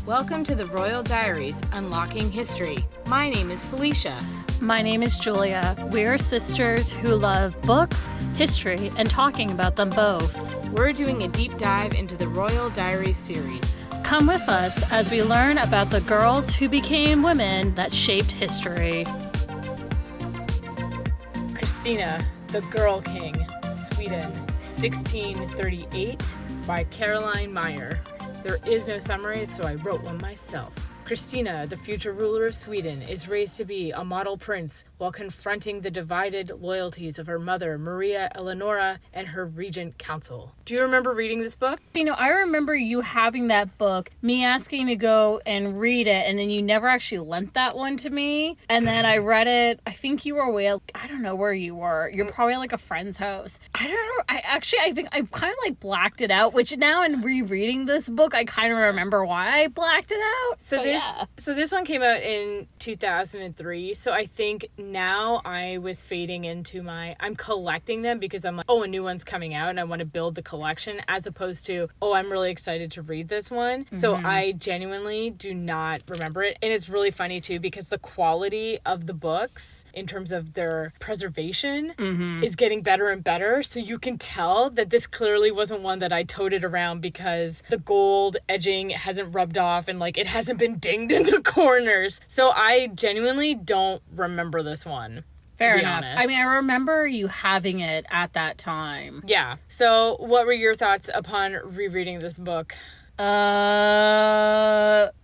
Welcome to the Royal Diaries, Unlocking History. My name is Felicia. My name is Julia. We're sisters who love books, history, and talking about them both. We're doing a deep dive into the Royal Diaries series. Come with us as we learn about the girls who became women that shaped history. Kristina, the Girl King, Sweden, 1638, by Caroline Meyer. There is no summary, so I wrote one myself. Kristina, the future ruler of Sweden, is raised to be a model prince while confronting the divided loyalties of her mother, Maria Eleonora, and her regent council. Do you remember reading this book? You know, I remember you having that book, me asking to go and read it, and then you never actually lent that one to me. And then I read it. I think you were away. I don't know where you were. You're probably at like a friend's house. I don't know. I think I kind of like blacked it out, which now in rereading this book, I kind of remember why I blacked it out. So this one came out in 2003. So I think now I was fading into I'm collecting them because I'm like, oh, a new one's coming out and I want to build the collection, as opposed to, oh, I'm really excited to read this one. Mm-hmm. So I genuinely do not remember it. And it's really funny too, because the quality of the books in terms of their preservation is getting better and better. So you can tell that this clearly wasn't one that I toted around because the gold edging hasn't rubbed off and like it hasn't been dinged in the corners. So I genuinely don't remember this one. Fair enough. Honest. I mean, I remember you having it at that time. Yeah. So what were your thoughts upon rereading this book?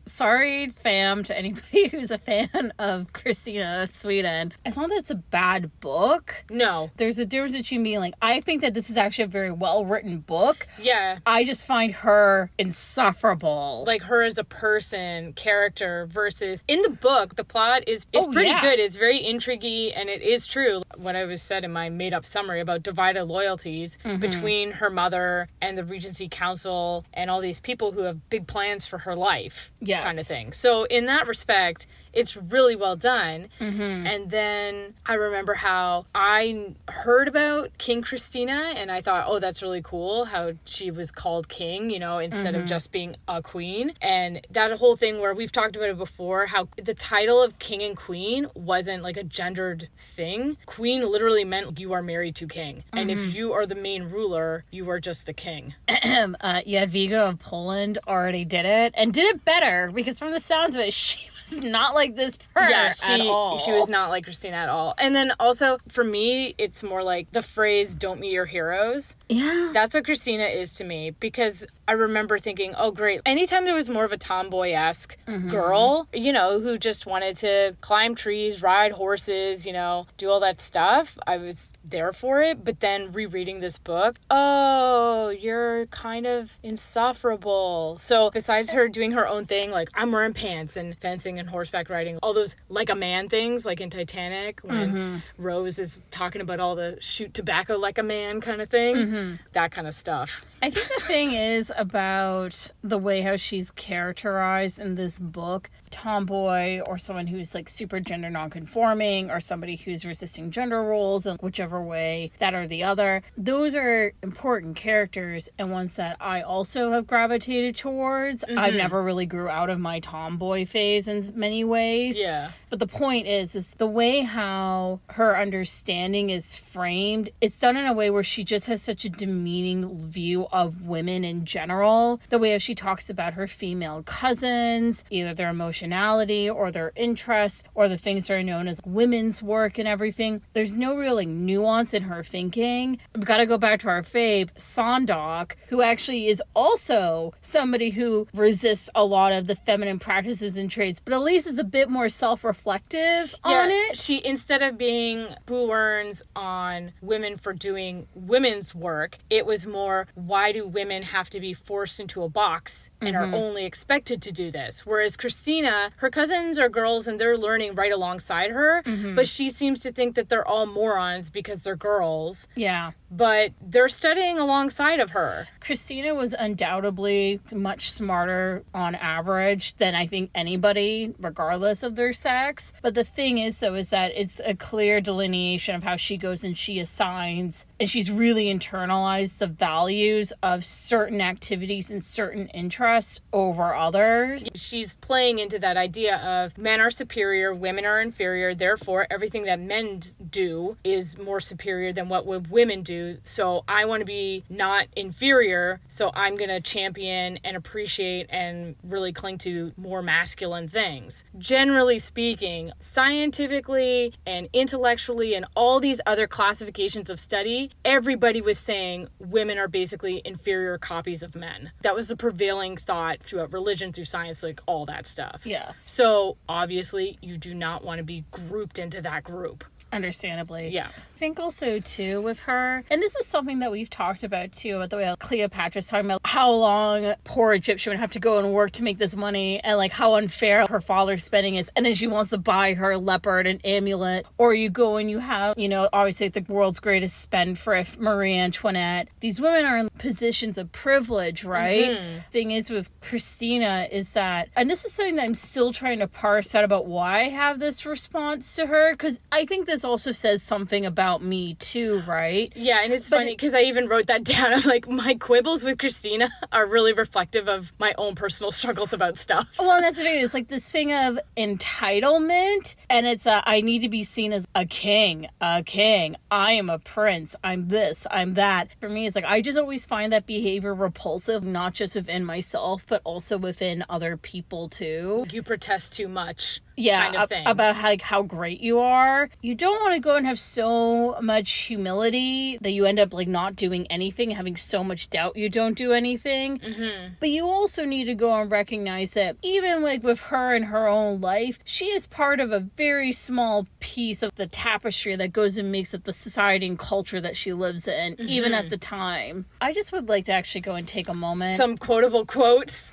Sorry, fam, to anybody who's a fan of Kristina, Sweden. It's not that it's a bad book. No. There's a difference between being like, I think that this is actually a very well-written book. Yeah. I just find her insufferable. Like her as a person, character, versus in the book, the plot is pretty good. It's very intriguey, and it is true. What I was said in my made-up summary about divided loyalties between her mother and the Regency Council and all these people who have big plans for her life. Yes. Kind of thing. So in that respect, it's really well done. And then I remember how I heard about King Kristina and I thought, oh, that's really cool how she was called king, you know, instead of just being a queen. And that whole thing where we've talked about it before, how the title of king and queen wasn't like a gendered thing. Queen literally meant you are married to king. And if you are the main ruler, you are just the king. Jadwiga of Poland already did it and did it better because from the sounds of it, she was not like this at all. She was not like Kristina at all. And then also for me, it's more like the phrase "don't meet your heroes." Yeah. That's what Kristina is to me, because I remember thinking, oh great, anytime there was more of a tomboy-esque girl, you know, who just wanted to climb trees, ride horses, you know, do all that stuff, I was there for it. But then rereading this book, oh, you're kind of insufferable. So besides her doing her own thing, like I'm wearing pants and fencing and horseback riding, all those like a man things, like in Titanic when Rose is talking about all the shoot tobacco like a man kind of thing, that kind of stuff. I think the thing is about the way how she's characterized in this book, tomboy or someone who's like super gender nonconforming or somebody who's resisting gender roles in whichever way that or the other. Those are important characters and ones that I also have gravitated towards. I never really grew out of my tomboy phase in many ways. Yeah. But the point is the way how her understanding is framed, it's done in a way where she just has such a demeaning view of women in general. The way she talks about her female cousins, either their emotionality or their interests or the things that are known as women's work and everything. There's no real like nuance in her thinking. We've got to go back to our fave, Sondok, who actually is also somebody who resists a lot of the feminine practices and traits, but at least is a bit more self-reflective on it. She, instead of being boo-earns on women for doing women's work, it was more, why do women have to be forced into a box and are only expected to do this? Whereas Kristina, her cousins are girls and they're learning right alongside her, but she seems to think that they're all morons because they're girls. Yeah. But they're studying alongside of her. Kristina was undoubtedly much smarter on average than I think anybody everybody, regardless of their sex. But the thing is, though, is that it's a clear delineation of how she goes and she assigns, and she's really internalized the values of certain activities and certain interests over others. She's playing into that idea of men are superior, women are inferior, therefore everything that men do is more superior than what women do. So I want to be not inferior, so I'm going to champion and appreciate and really cling to more masculine things. Generally speaking, scientifically and intellectually and all these other classifications of study, everybody was saying women are basically inferior copies of men. That was the prevailing thought throughout religion, through science, like all that stuff. Yes. So obviously you do not want to be grouped into that group. Understandably. Yeah. I think also, too, with her, and this is something that we've talked about, too, about the way Cleopatra's talking about how long poor Egyptian would have to go and work to make this money, and like how unfair her father's spending is, and then she wants to buy her leopard and amulet, or you go and you have, you know, obviously the world's greatest spendthrift, Marie Antoinette. These women are in positions of privilege, right? Mm-hmm. Thing is with Kristina is that, and this is something that I'm still trying to parse out about why I have this response to her, because I think this also says something about me too, right? Yeah, and it's funny because I even wrote that down. I'm like, my quibbles with Kristina are really reflective of my own personal struggles about stuff. Well, and that's the thing. It's like this thing of entitlement, and it's I need to be seen as a king. I am a prince. I'm this. I'm that. For me, it's like I just always find that behavior repulsive, not just within myself, but also within other people too. You protest too much. Yeah, kind of thing. About how great you are. You don't want to go and have so much humility that you end up like not doing anything, having so much doubt you don't do anything. Mm-hmm. But you also need to go and recognize that even like with her in her own life, she is part of a very small piece of the tapestry that goes and makes up the society and culture that she lives in, even at the time. I just would like to actually go and take a moment. Some quotable quotes.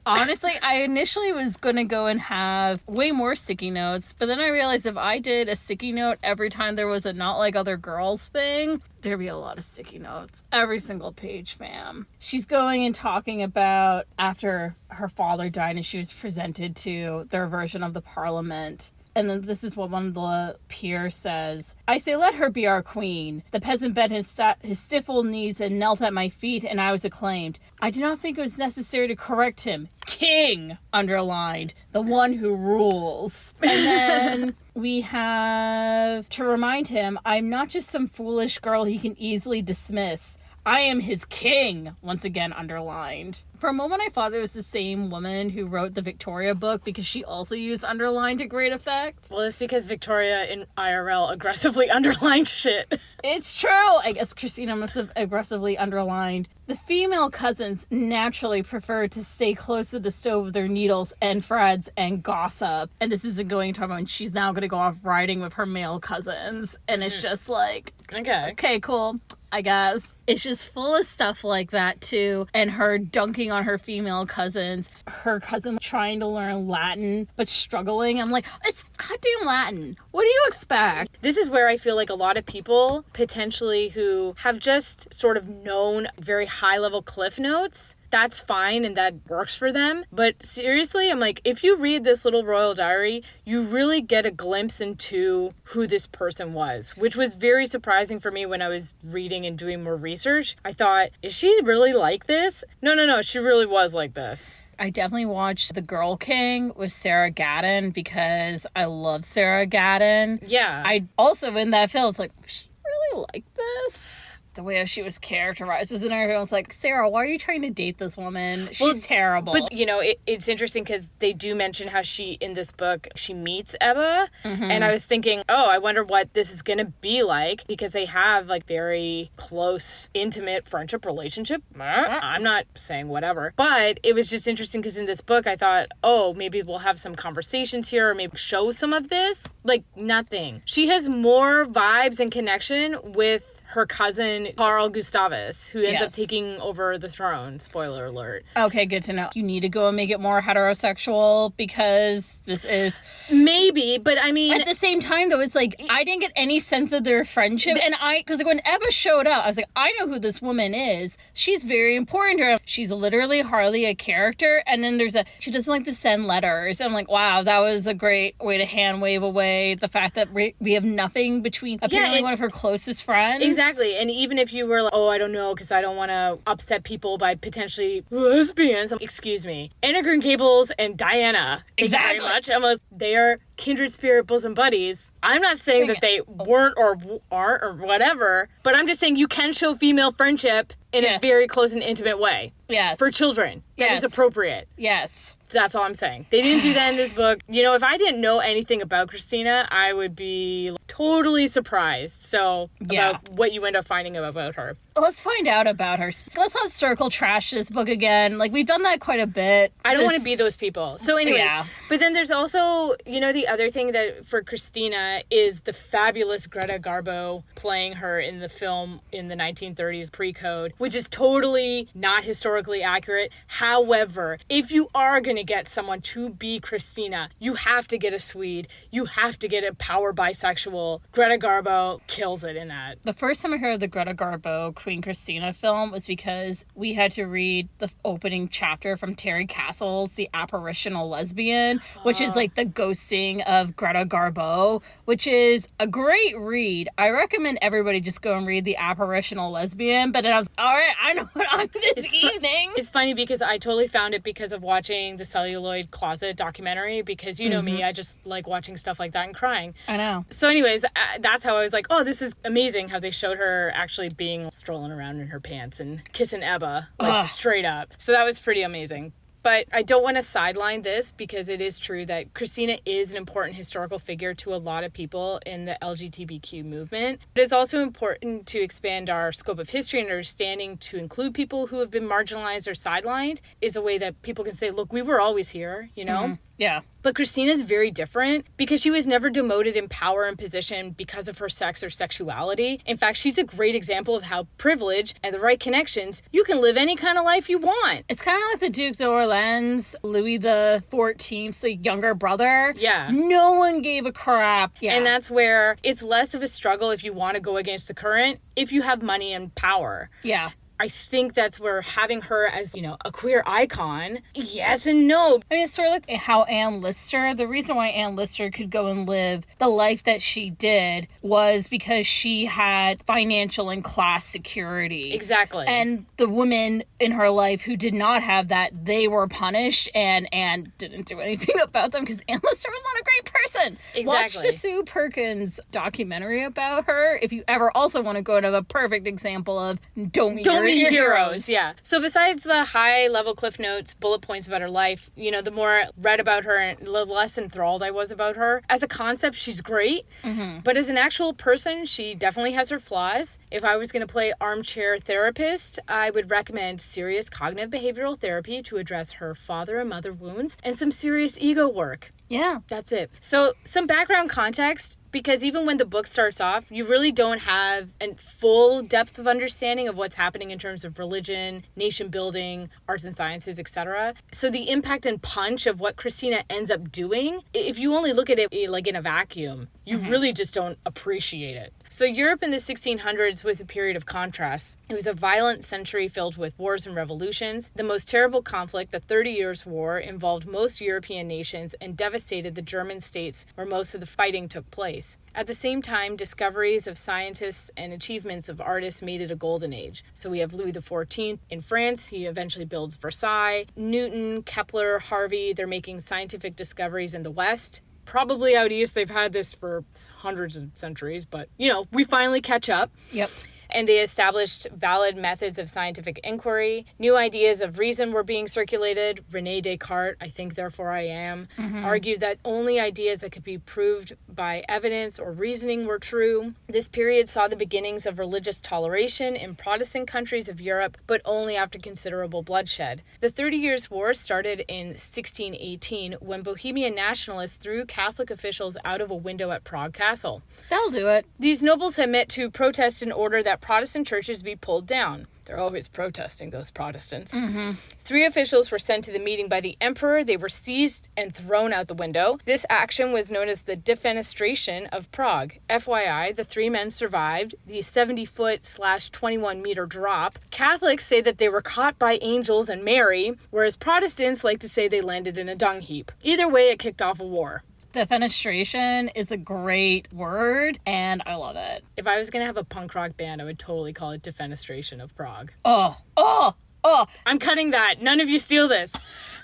Honestly, I initially was going to go and have way more sticky notes, but then I realized if I did a sticky note every time there was a not like other girls thing, there'd be a lot of sticky notes. Every single page, fam. She's going and talking about after her father died and she was presented to their version of the parliament. And then this is what one of the peers says. I say, let her be our queen. The peasant bent his stiff old knees and knelt at my feet, and I was acclaimed. I did not think it was necessary to correct him. King, underlined, the one who rules. And then we have to remind him, I'm not just some foolish girl he can easily dismiss. I am his king, once again underlined. For a moment, I thought it was the same woman who wrote the Victoria book because she also used underline to great effect. Well, it's because Victoria in IRL aggressively underlined shit. It's true. I guess Christina must have aggressively underlined. The female cousins naturally prefer to stay close to the stove with their needles and threads and gossip. And this isn't going to talk about she's now going to go off riding with her male cousins. And it's just like, okay, cool. I guess. It's just full of stuff like that too. And her dunking on her female cousins. Her cousin trying to learn Latin, but struggling. I'm like, it's goddamn Latin. What do you expect? This is where I feel like a lot of people potentially who have just sort of known very high level cliff notes, that's fine and that works for them. But seriously, I'm like, if you read this little royal diary, you really get a glimpse into who this person was, which was very surprising for me when I was reading and doing more research. I thought, is she really like this? No, she really was like this. I definitely watched The Girl King with Sarah Gadon because I love Sarah Gadon. Yeah. I also, in that film, was like, she really like this? The way she was characterized was in everyone was like, Sarah, why are you trying to date this woman? She's terrible. But, you know, it's interesting because they do mention how she, in this book, she meets Ebba. Mm-hmm. And I was thinking, I wonder what this is going to be like because they have, like, very close, intimate friendship relationship. I'm not saying whatever. But it was just interesting because in this book, I thought, maybe we'll have some conversations here or maybe show some of this. Like, nothing. She has more vibes and connection with her cousin, Carl Gustavus, who ends up Yes. taking over the throne. Spoiler alert. Okay, good to know. You need to go and make it more heterosexual because this is... Maybe, but I mean... At the same time, though, it's like, I didn't get any sense of their friendship. And because when Eva showed up, I was like, I know who this woman is. She's very important to her. She's literally hardly a character. And then she doesn't like to send letters. I'm like, wow, that was a great way to hand wave away the fact that we have nothing between apparently one of her closest friends. Exactly. And even if you were like, oh, I don't know, because I don't want to upset people by potentially lesbians. Excuse me. Anna Green Gables and Diana. Exactly. Very much. Almost, they are kindred spirit bosom buddies. I'm not saying that they weren't or aren't or whatever, but I'm just saying you can show female friendship in a very close and intimate way. Yes. For children. That is appropriate. Yes. That's all I'm saying. They didn't do that in this book. You know, if I didn't know anything about Kristina, I would be totally surprised. So, about what you end up finding about her. Let's find out about her. Let's not circle trash this book again. Like, we've done that quite a bit. I don't want to be those people. So anyways, but then there's also, you know, the other thing that for Kristina is the fabulous Greta Garbo playing her in the film in the 1930s pre-code, which is totally not historically accurate. However, if you are going to get someone to be Kristina, you have to get a Swede. You have to get a power bisexual. Greta Garbo kills it in that. The first time I heard of the Greta Garbo Queen Kristina film was because we had to read the opening chapter from Terry Castle's The Apparitional Lesbian, which is like the ghosting of Greta Garbo, which is a great read. I recommend everybody just go and read The Apparitional Lesbian, but then I was, all right, I know what I'm this evening. It's funny because I totally found it because of watching the Celluloid Closet documentary, because you know me, I just like watching stuff like that and crying. I know. So anyways, that's how I was like, oh, this is amazing how they showed her actually being strolling around in her pants and kissing Ebba, like straight up. So that was pretty amazing. But I don't want to sideline this because it is true that Kristina is an important historical figure to a lot of people in the LGBTQ movement. But it's also important to expand our scope of history and understanding to include people who have been marginalized or sidelined is a way that people can say, look, we were always here, you know? Mm-hmm. Yeah. But Kristina's very different because she was never demoted in power and position because of her sex or sexuality. In fact, she's a great example of how privilege and the right connections, you can live any kind of life you want. It's kind of like the Duc d'Orléans, Louis XIV's the younger brother. Yeah. No one gave a crap. Yeah. And that's where it's less of a struggle if you want to go against the current, if you have money and power. Yeah. I think that's where having her as, you know, a queer icon, yes and no. I mean, it's sort of like how Anne Lister, the reason why Anne Lister could go and live the life that she did was because she had financial and class security. Exactly. And the women in her life who did not have that, they were punished, and Anne didn't do anything about them because Anne Lister was not a great person. Exactly. Watch the Sue Perkins documentary about her if you ever also want to go into a perfect example of don't be heroes. Yeah. So besides the high level cliff notes, bullet points about her life, you know, the more I read about her and the less enthralled I was about her. As a concept, she's great. Mm-hmm. But as an actual person, she definitely has her flaws. If I was going to play armchair therapist, I would recommend serious cognitive behavioral therapy to address her father and mother wounds and some serious ego work. Yeah. That's it. So some background context, because even when the book starts off, you really don't have a full depth of understanding of what's happening in terms of religion, nation building, arts and sciences, etc. So the impact and punch of what Kristina ends up doing, if you only look at it like in a vacuum, you really just don't appreciate it. So Europe in the 1600s was a period of contrast. It was a violent century filled with wars and revolutions. The most terrible conflict, the 30 Years' War, involved most European nations and devastated the German states where most of the fighting took place. At the same time, discoveries of scientists and achievements of artists made it a golden age. So we have Louis XIV in France. He eventually builds Versailles. Newton, Kepler, Harvey, they're making scientific discoveries in the West. Probably out east, they've had this for hundreds of centuries, but, you know, we finally catch up. Yep. And they established valid methods of scientific inquiry. New ideas of reason were being circulated. René Descartes, I think, therefore I am, argued that only ideas that could be proved by evidence or reasoning were true. This period saw the beginnings of religious toleration in Protestant countries of Europe, but only after considerable bloodshed. The 30 Years' War started in 1618 when Bohemian nationalists threw Catholic officials out of a window at Prague Castle. That'll do it. These nobles had met to protest in order that that Protestant churches be pulled down. They're always protesting, those Protestants. 3 officials were sent to the meeting by the emperor. They were seized and thrown out the window. This action was known as the defenestration of Prague. FYI, the 3 men survived the 70-foot/21-meter drop. Catholics say that they were caught by angels and Mary, whereas Protestants like to say they landed in a dung heap. Either way, it kicked off a war. Defenestration is a great word, and I love it. If I was going to have a punk rock band, I would totally call it Defenestration of Prague. Oh. I'm cutting that. None of you steal this.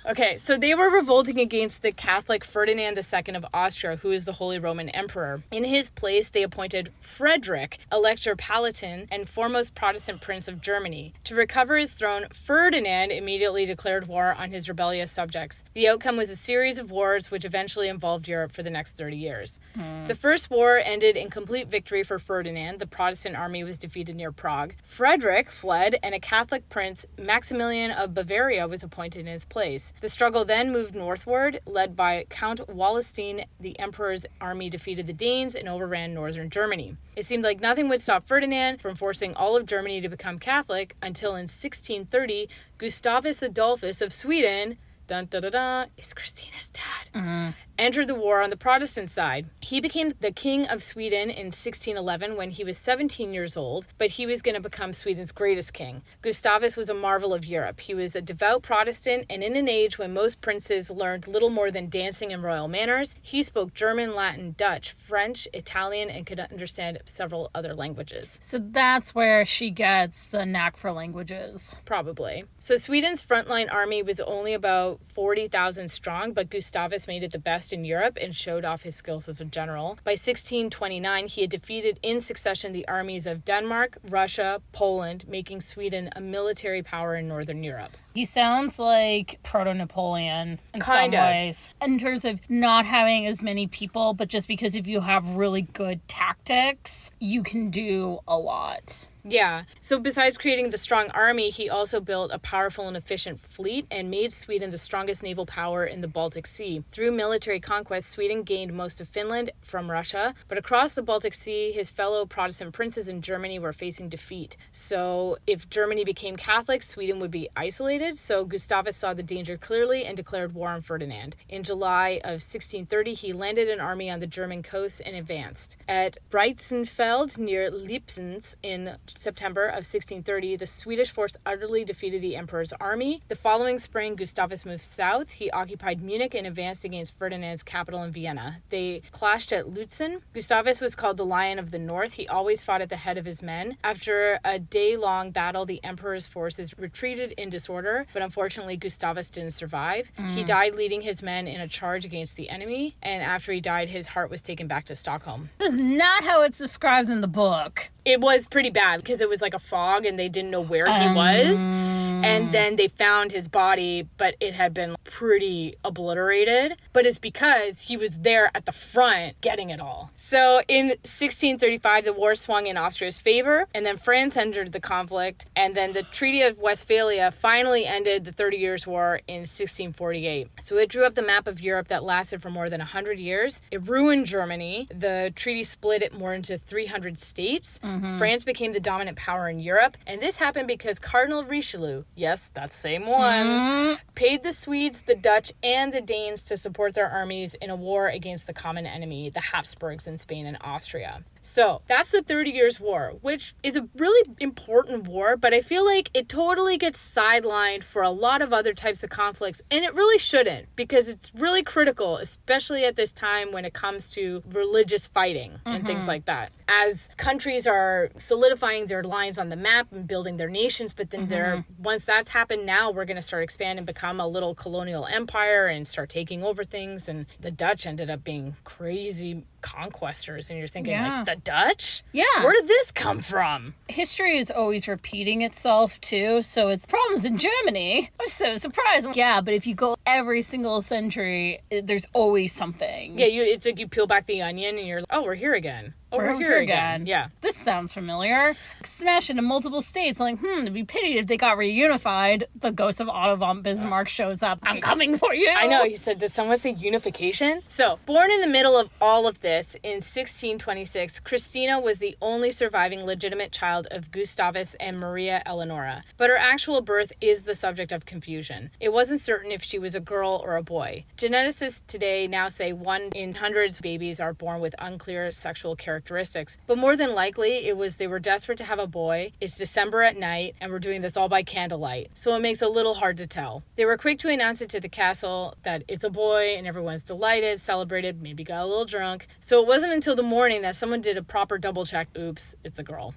Okay, so they were revolting against the Catholic Ferdinand II of Austria, who is the Holy Roman Emperor. In his place, they appointed Frederick, Elector Palatine and foremost Protestant prince of Germany. To recover his throne, Ferdinand immediately declared war on his rebellious subjects. The outcome was a series of wars which eventually involved Europe for the next 30 years. The first war ended in complete victory for Ferdinand. The Protestant army was defeated near Prague. Frederick fled, and a Catholic prince, Maximilian of Bavaria, was appointed in his place. The struggle then moved northward, led by Count Wallenstein. The emperor's army defeated the Danes and overran northern Germany. It seemed like nothing would stop Ferdinand from forcing all of Germany to become Catholic until in 1630, Gustavus Adolphus of Sweden, is Christina's dad, entered the war on the Protestant side. He became the king of Sweden in 1611 when he was 17 years old, but he was going to become Sweden's greatest king. Gustavus was a marvel of Europe. He was a devout Protestant, and in an age when most princes learned little more than dancing and royal manners, he spoke German, Latin, Dutch, French, Italian, and could understand several other languages. So that's where she gets the knack for languages. Probably. So Sweden's frontline army was only about 40,000 strong, but Gustavus made it the best in Europe and showed off his skills as a general. By 1629, he had defeated in succession the armies of Denmark, Russia, Poland, making Sweden a military power in Northern Europe. He sounds like Proto-Napoleon in some ways. In terms of not having as many people, but just because if you have really good tactics, you can do a lot. Yeah. So besides creating the strong army, he also built a powerful and efficient fleet and made Sweden the strongest naval power in the Baltic Sea. Through military conquest, Sweden gained most of Finland from Russia, but across the Baltic Sea, his fellow Protestant princes in Germany were facing defeat. So if Germany became Catholic, Sweden would be isolated. So Gustavus saw the danger clearly and declared war on Ferdinand. In July of 1630, he landed an army on the German coast and advanced. At Breitzenfeld near Lipsitz in September of 1630, the Swedish force utterly defeated the emperor's army. The following spring, Gustavus moved south. He occupied Munich and advanced against Ferdinand's capital in Vienna. They clashed at Lutzen. Gustavus was called the Lion of the North. He always fought at the head of his men. After a day-long battle, the emperor's forces retreated in disorder, but unfortunately, Gustavus didn't survive. He died leading his men in a charge against the enemy, and after he died, his heart was taken back to Stockholm. This is not how it's described in the book. It was pretty bad because it was like a fog and they didn't know where he was. And then they found his body, but it had been pretty obliterated. But it's because he was there at the front getting it all. So in 1635, the war swung in Austria's favor, and then France entered the conflict. And then the Treaty of Westphalia finally ended the 30 Years' War in 1648. So it drew up the map of Europe that lasted for more than 100 years. It ruined Germany. The treaty split it more into 300 states. France became the dominant power in Europe, and this happened because Cardinal Richelieu, yes, that same one, paid the Swedes, the Dutch, and the Danes to support their armies in a war against the common enemy, the Habsburgs in Spain and Austria. So that's the 30 Years' War, which is a really important war, but I feel like it totally gets sidelined for a lot of other types of conflicts, and it really shouldn't, because it's really critical, especially at this time when it comes to religious fighting and things like that. As countries are solidifying their lines on the map and building their nations, but then once that's happened, now we're going to start expand and become a little colonial empire and start taking over things, and the Dutch ended up being crazy conquestors, and you're thinking, like, the Dutch? Yeah. Where did this come from? History is always repeating itself, too, so it's problems in Germany. I'm so surprised. Yeah, but if you go every single century, there's always something. Yeah, it's like you peel back the onion, and you're like, oh, we're here again. we're here again. Yeah. This sounds familiar. Smashed into multiple states. Like, it'd be pitied if they got reunified. The ghost of Otto von Bismarck shows up. I'm coming for you. I know. He said, did someone say unification? So, born in the middle of all of this in 1626, Kristina was the only surviving legitimate child of Gustavus and Maria Eleonora. But her actual birth is the subject of confusion. It wasn't certain if she was a girl or a boy. Geneticists today now say 1 in hundreds of babies are born with unclear sexual characteristics. But more than likely, it was they were desperate to have a boy. It's December at night, and we're doing this all by candlelight. So it makes it a little hard to tell. They were quick to announce it to the castle that it's a boy, and everyone's delighted, celebrated, maybe got a little drunk. So it wasn't until the morning that someone did a proper double check. Oops, it's a girl.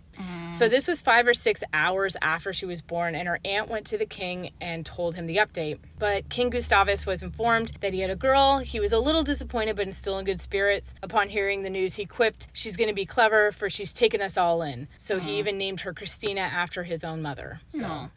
So this was 5 or 6 hours after she was born, and her aunt went to the king and told him the update. But King Gustavus was informed that he had a girl. He was a little disappointed, but still in good spirits. Upon hearing the news, he quipped, "She's going to be clever, for she's taken us all in." So he even named her Christina after his own mother.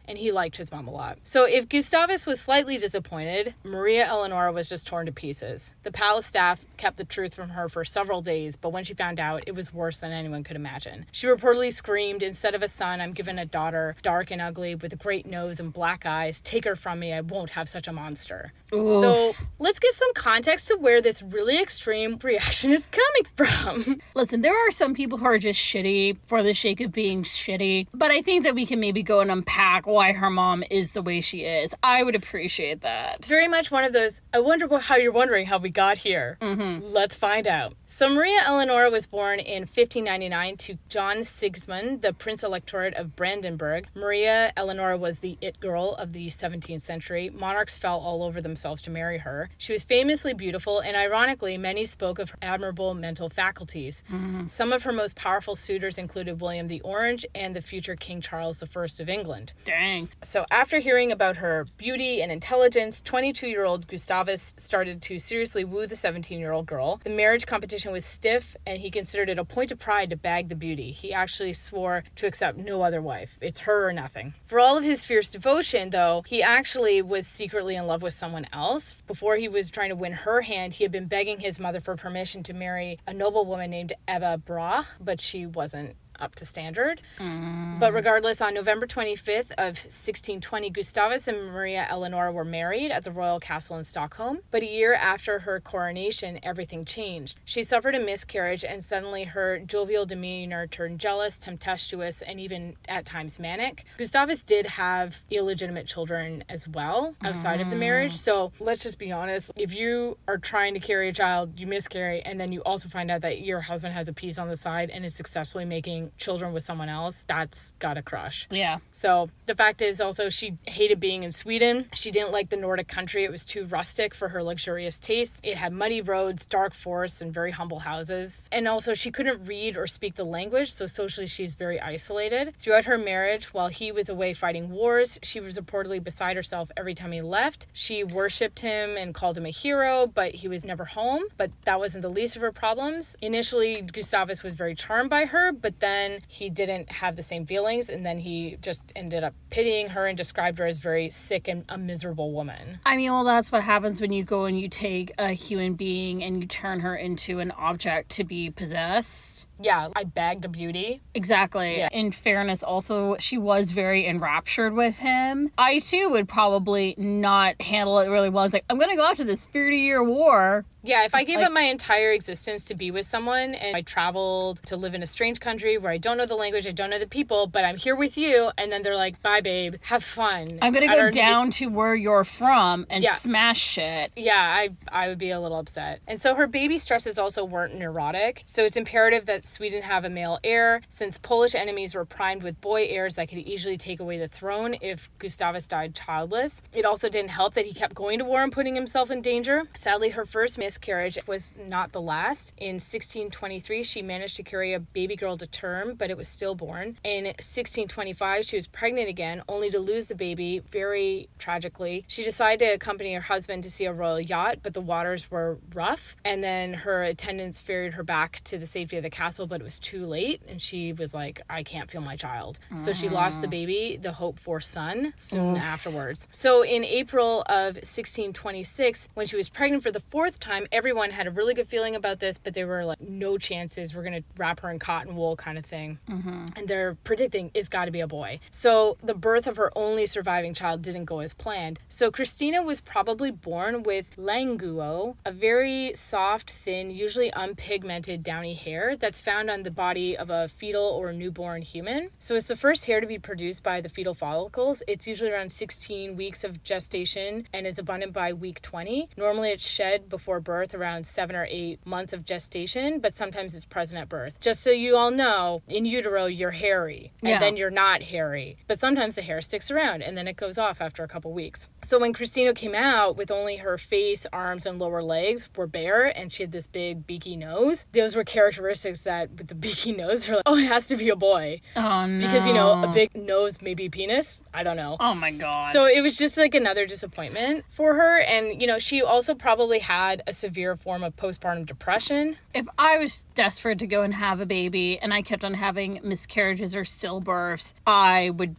And he liked his mom a lot. So if Gustavus was slightly disappointed, Maria Eleonora was just torn to pieces. The palace staff kept the truth from her for several days, but when she found out, it was worse than anyone could imagine. She reportedly screamed, "Instead of a son, I'm given a daughter, dark and ugly, with a great nose and black eyes. Take her from me, I won't have such a monster." Oof. So let's give some context to where this really extreme reaction is coming from. Listen, there are some people who are just shitty for the sake of being shitty, but I think that we can maybe go and unpack why her mom is the way she is. I would appreciate that. Very much one of those, I wonder how you're wondering how we got here. Let's find out. So Maria Eleonora was born in 1599 to John Sigismund, the Prince Electorate of Brandenburg. Maria Eleonora was the it girl of the 17th century. Monarchs fell all over themselves to marry her. She was famously beautiful, and ironically, many spoke of her admirable mental faculties. Some of her most powerful suitors included William the Orange and the future King Charles I of England. Dang. So after hearing about her beauty and intelligence, 22-year-old Gustavus started to seriously woo the 17-year-old girl. The marriage competition was stiff, and he considered it a point of pride to bag the beauty. He actually swore to accept no other wife. It's her or nothing. For all of his fierce devotion, though, he actually was secretly in love with someone else. Before he was trying to win her hand, he had been begging his mother for permission to marry a noblewoman named Eva Brahe, but she wasn't up to standard. But regardless, on November 25th of 1620, Gustavus and Maria Eleonora were married at the royal castle in Stockholm. But a year after her coronation, everything changed. She suffered a miscarriage, and suddenly her jovial demeanor turned jealous, tempestuous, and even at times manic. Gustavus did have illegitimate children as well outside of the marriage. So let's just be honest. If you are trying to carry a child, you miscarry, and then you also find out that your husband has a piece on the side and is successfully making children with someone else, that's gotta crush. Yeah. So the fact is also she hated being in Sweden. She didn't like the Nordic country. It was too rustic for her luxurious tastes. It had muddy roads, dark forests, and very humble houses. And also she couldn't read or speak the language, so socially she's very isolated. Throughout her marriage, while he was away fighting wars, she was reportedly beside herself every time he left. She worshipped him and called him a hero, but he was never home. But that wasn't the least of her problems. Initially, Gustavus was very charmed by her, but then he didn't have the same feelings, and then he just ended up pitying her and described her as very sick and a miserable woman. I mean, well, that's what happens when you go and you take a human being and you turn her into an object to be possessed. Yeah, I bagged a beauty. Exactly. Yeah. In fairness, also, she was very enraptured with him. I, too, would probably not handle it really well. It's like, I'm going to go out to this 30-year war. Yeah, if I gave up my entire existence to be with someone and I traveled to live in a strange country where I don't know the language, I don't know the people, but I'm here with you, and then they're like, bye, babe, have fun. I'm going to go down to where you're from and smash shit. Yeah, I would be a little upset. And so her baby stresses also weren't neurotic, so it's imperative that Sweden have a male heir, since Polish enemies were primed with boy heirs that could easily take away the throne if Gustavus died childless. It also didn't help that he kept going to war and putting himself in danger. Sadly, her first miscarriage was not the last. In 1623, she managed to carry a baby girl to term, but it was stillborn. In 1625, she was pregnant again, only to lose the baby very tragically. She decided to accompany her husband to see a royal yacht, but the waters were rough, and then her attendants ferried her back to the safety of the castle castle, but it was too late. And she was like, I can't feel my child. So she lost the baby, the hoped for son, soon afterwards. So in April of 1626, when she was pregnant for the fourth time, everyone had a really good feeling about this, but they were like, no chances. We're going to wrap her in cotton wool kind of thing. And they're predicting it's got to be a boy. So the birth of her only surviving child didn't go as planned. So Kristina was probably born with languo, a very soft, thin, usually unpigmented downy hair that's found on the body of a fetal or newborn human. So it's the first hair to be produced by the fetal follicles. It's usually around 16 weeks of gestation and is abundant by week 20. Normally it's shed before birth around 7 or 8 months of gestation, but sometimes it's present at birth. Just so you all know, in utero you're hairy and then you're not hairy. But sometimes the hair sticks around and then it goes off after a couple weeks. So when Kristina came out with only her face, arms, and lower legs were bare and she had this big beaky nose, those were characteristics that with the beaky nose are like, oh, it has to be a boy. Oh, no. Because, you know, a big nose, maybe penis. I don't know. Oh, my God. So it was just like another disappointment for her. And, you know, she also probably had a severe form of postpartum depression. If I was desperate to go and have a baby and I kept on having miscarriages or stillbirths, I would,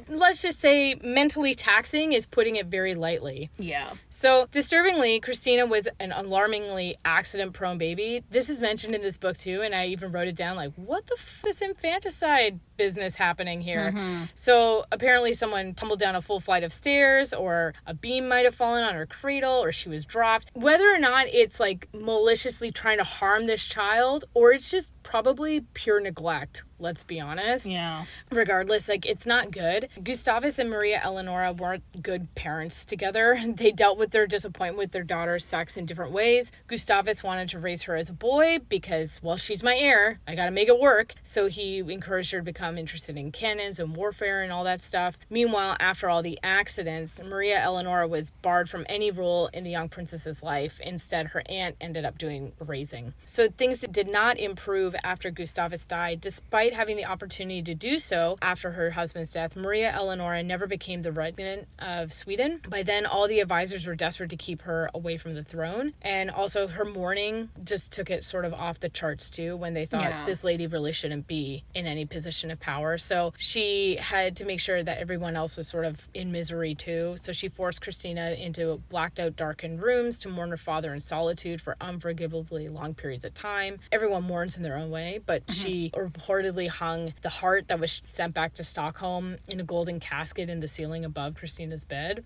Let's just say mentally taxing is putting it very lightly. Yeah. So disturbingly, Kristina was an alarmingly accident-prone baby. This is mentioned in this book too, and I even wrote it down like, what the is infanticide business happening here? So apparently someone tumbled down a full flight of stairs, or a beam might have fallen on her cradle, or she was dropped. Whether or not it's like maliciously trying to harm this child, or it's just probably pure neglect. Let's be honest. Yeah. Regardless, like, it's not good. Gustavus and Maria Eleonora weren't good parents together. They dealt with their disappointment with their daughter's sex in different ways. Gustavus wanted to raise her as a boy because, well, she's my heir. I gotta make it work. So he encouraged her to become interested in cannons and warfare and all that stuff. Meanwhile, after all the accidents, Maria Eleonora was barred from any role in the young princess's life. Instead, her aunt ended up doing raising. So things did not improve after Gustavus died, despite having the opportunity to do so after her husband's death. Maria Eleonora never became the regent of Sweden. By then, all the advisors were desperate to keep her away from the throne. And also her mourning just took it sort of off the charts too, when they thought this lady really shouldn't be in any position of power. So she had to make sure that everyone else was sort of in misery too. So she forced Kristina into blacked out, darkened rooms to mourn her father in solitude for unforgivably long periods of time. Everyone mourns in their own way, but she reportedly hung the heart that was sent back to Stockholm in a golden casket in the ceiling above Kristina's bed.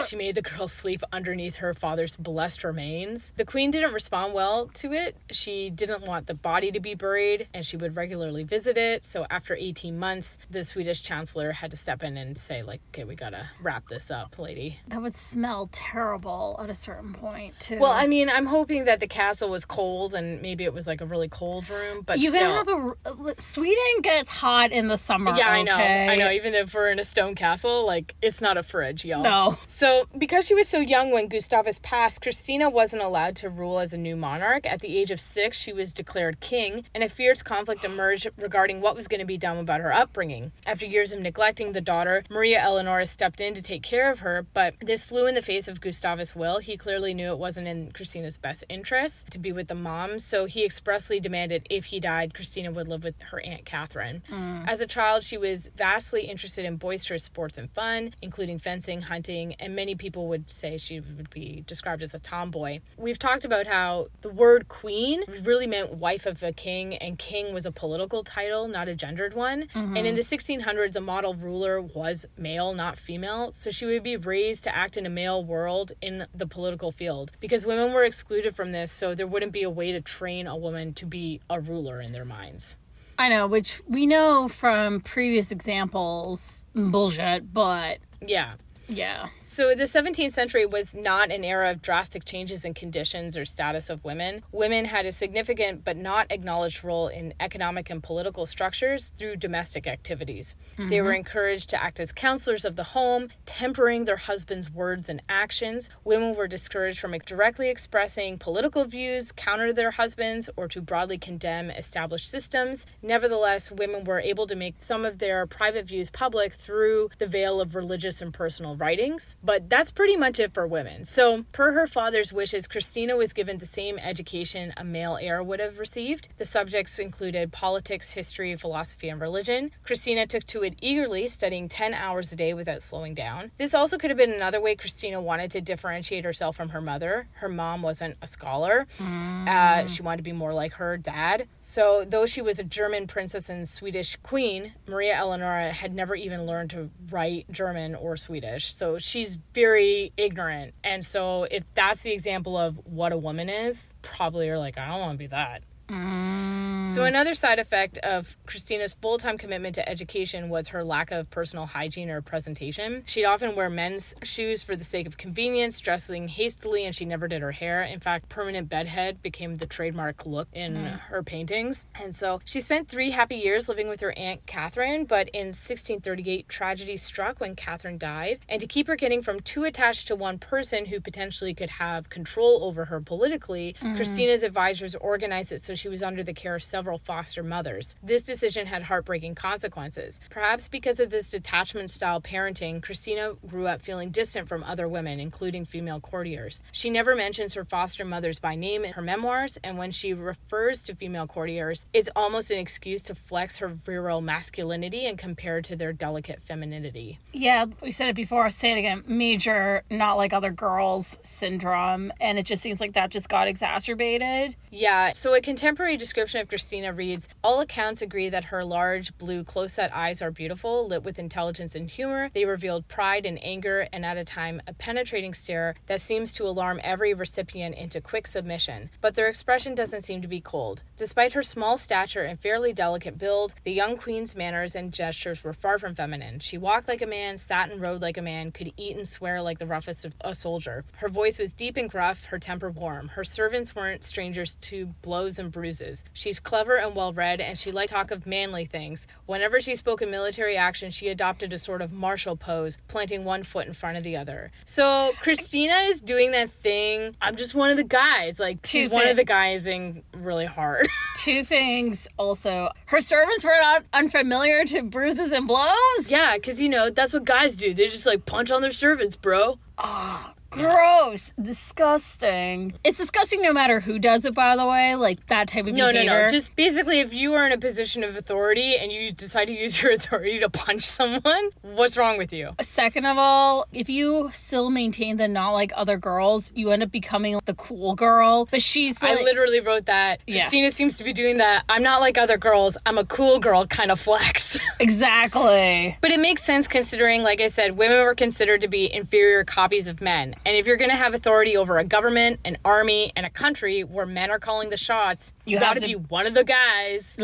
She made the girl sleep underneath her father's blessed remains. The queen didn't respond well to it. She didn't want the body to be buried, and she would regularly visit it. So after 18 months, the Swedish chancellor had to step in and say, like, okay, we gotta wrap this up, lady. That would smell terrible at a certain point, too. Well, I mean, I'm hoping that the castle was cold and maybe it was like a really cold room, but you still. gotta have Sweden gets hot in the summer. Yeah, okay? I know. Even if we're in a stone castle, like, it's not a fridge, y'all. No. So, because she was so young when Gustavus passed, Kristina wasn't allowed to rule as a new monarch. At the age of 6, she was declared king, and a fierce conflict emerged regarding what was going to be done about her upbringing. After years of neglecting the daughter, Maria Eleonora stepped in to take care of her, but this flew in the face of Gustavus' will. He clearly knew it wasn't in Kristina's best interest to be with the mom, so he expressly demanded if he died, Kristina would live with her Aunt Catherine. As a child, she was vastly interested in boisterous sports and fun, including fencing, hunting, and many people would say she would be described as a tomboy. We've talked about how the word queen really meant wife of a king, and king was a political title, not a gendered one. And in the 1600s, a model ruler was male, not female, so she would be raised to act in a male world in the political field, because women were excluded from this, so there wouldn't be a way to train a woman to be a ruler in their minds. I know, which we know from previous examples, bullshit, but... Yeah. Yeah. So the 17th century was not an era of drastic changes in conditions or status of women. Women had a significant but not acknowledged role in economic and political structures through domestic activities. They were encouraged to act as counselors of the home, tempering their husbands' words and actions. Women were discouraged from directly expressing political views, counter their husbands, or to broadly condemn established systems. Nevertheless, women were able to make some of their private views public through the veil of religious and personal writings, but that's pretty much it for women. So, per her father's wishes, Kristina was given the same education a male heir would have received. The subjects included politics, history, philosophy, and religion. Kristina took to it eagerly, studying 10 hours a day without slowing down. This also could have been another way Kristina wanted to differentiate herself from her mother. Her mom wasn't a scholar. She wanted to be more like her dad. So, though she was a German princess and Swedish queen, Maria Eleonora had never even learned to write German or Swedish. So she's very ignorant. And so if that's the example of what a woman is, probably you're like, I don't want to be that. So another side effect of Kristina's full-time commitment to education was her lack of personal hygiene or presentation. She'd often wear men's shoes for the sake of convenience, dressing hastily, and she never did her hair. In fact, permanent bedhead became the trademark look in her paintings. And so she spent 3 happy years living with her Aunt Catherine, but in 1638, tragedy struck when Catherine died. And to keep her getting from too attached to one person who potentially could have control over her politically, Kristina's advisors organized it so she was under the care of several foster mothers. This decision had heartbreaking consequences. Perhaps because of this detachment-style parenting, Kristina grew up feeling distant from other women, including female courtiers. She never mentions her foster mothers by name in her memoirs, and when she refers to female courtiers, it's almost an excuse to flex her virile masculinity and compare to their delicate femininity. Yeah, we said it before, I'll say it again. Major, not like other girls syndrome, and it just seems like that just got exacerbated. Yeah, so a contemporary description of Kristina reads, all accounts agree that her large, blue, close-set eyes are beautiful, lit with intelligence and humor. They revealed pride and anger, and at a time, a penetrating stare that seems to alarm every recipient into quick submission. But their expression doesn't seem to be cold. Despite her small stature and fairly delicate build, the young queen's manners and gestures were far from feminine. She walked like a man, sat and rode like a man, could eat and swear like the roughest of a soldier. Her voice was deep and gruff, her temper warm. Her servants weren't strangers to blows and bruises. She's clever and well-read, and she liked to talk of manly things. Whenever she spoke in military action, she adopted a sort of martial pose, planting one foot in front of the other. So Kristina is doing that thing. I'm just one of the guys. Like, she's one of the guys in really hard. 2 things also. Her servants were not unfamiliar to bruises and blows? Yeah, because, that's what guys do. They just, punch on their servants, bro. Oh, gross. Disgusting. It's disgusting no matter who does it, by the way. Like, that type of behavior. No. Just basically, if you are in a position of authority and you decide to use your authority to punch someone, what's wrong with you? Second of all, if you still maintain the not like other girls, you end up becoming the cool girl. But she's like... I literally wrote that. Yeah. Kristina seems to be doing that. I'm not like other girls. I'm a cool girl kind of flex. Exactly. But it makes sense considering, like I said, women were considered to be inferior copies of men. And if you're going to have authority over a government, an army, and a country where men are calling the shots, you got to be one of the guys.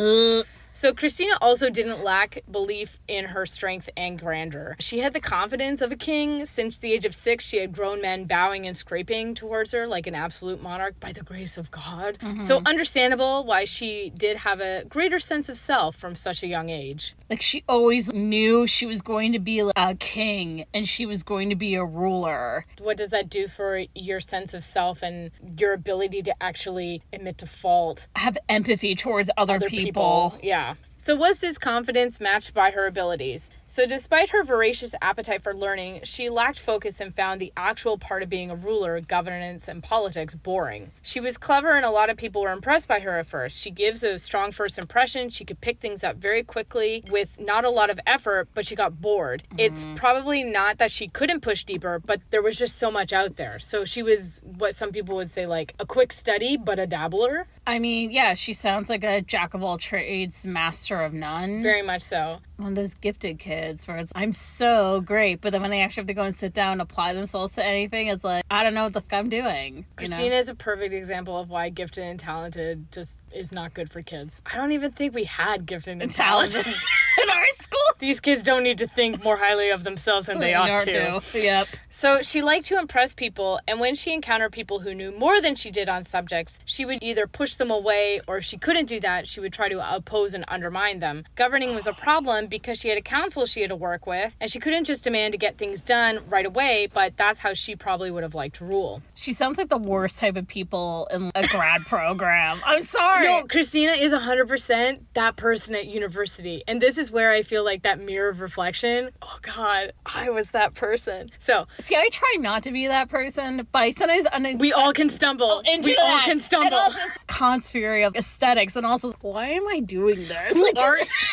So Kristina also didn't lack belief in her strength and grandeur. She had the confidence of a king. Since the age of 6, she had grown men bowing and scraping towards her like an absolute monarch by the grace of God. So understandable why she did have a greater sense of self from such a young age. Like, she always knew she was going to be a king and she was going to be a ruler. What does that do for your sense of self and your ability to actually admit to fault? Have empathy towards other people. Yeah. So was this confidence matched by her abilities? So despite her voracious appetite for learning, she lacked focus and found the actual part of being a ruler, governance, and politics boring. She was clever and a lot of people were impressed by her at first. She gives a strong first impression. She could pick things up very quickly with not a lot of effort, but she got bored. It's probably not that she couldn't push deeper, but there was just so much out there. So she was what some people would say like a quick study, but a dabbler. I mean, yeah, she sounds like a jack of all trades, master of none. Very much so. One of those gifted kids where it's, I'm so great, but then when they actually have to go and sit down and apply themselves to anything, it's like, I don't know what the fuck I'm doing. Kristina is a perfect example of why gifted and talented just is not good for kids. I don't even think we had gifted and talented in our school. These kids don't need to think more highly of themselves than they ought to. Yep. So she liked to impress people, and when she encountered people who knew more than she did on subjects, she would either push them away, or if she couldn't do that, she would try to oppose and undermine them. Governing was a problem because she had a council she had to work with, and she couldn't just demand to get things done right away, but that's how she probably would have liked to rule. She sounds like the worst type of people in a grad program. I'm sorry. No, Kristina is 100% that person at university, and this is is where I feel like that mirror of reflection, oh God, I was that person. So see, I try not to be that person, but I sometimes we all can stumble. Into we that. all can stumble. And also it's conspiracy of aesthetics, and also, why am I doing this? Like,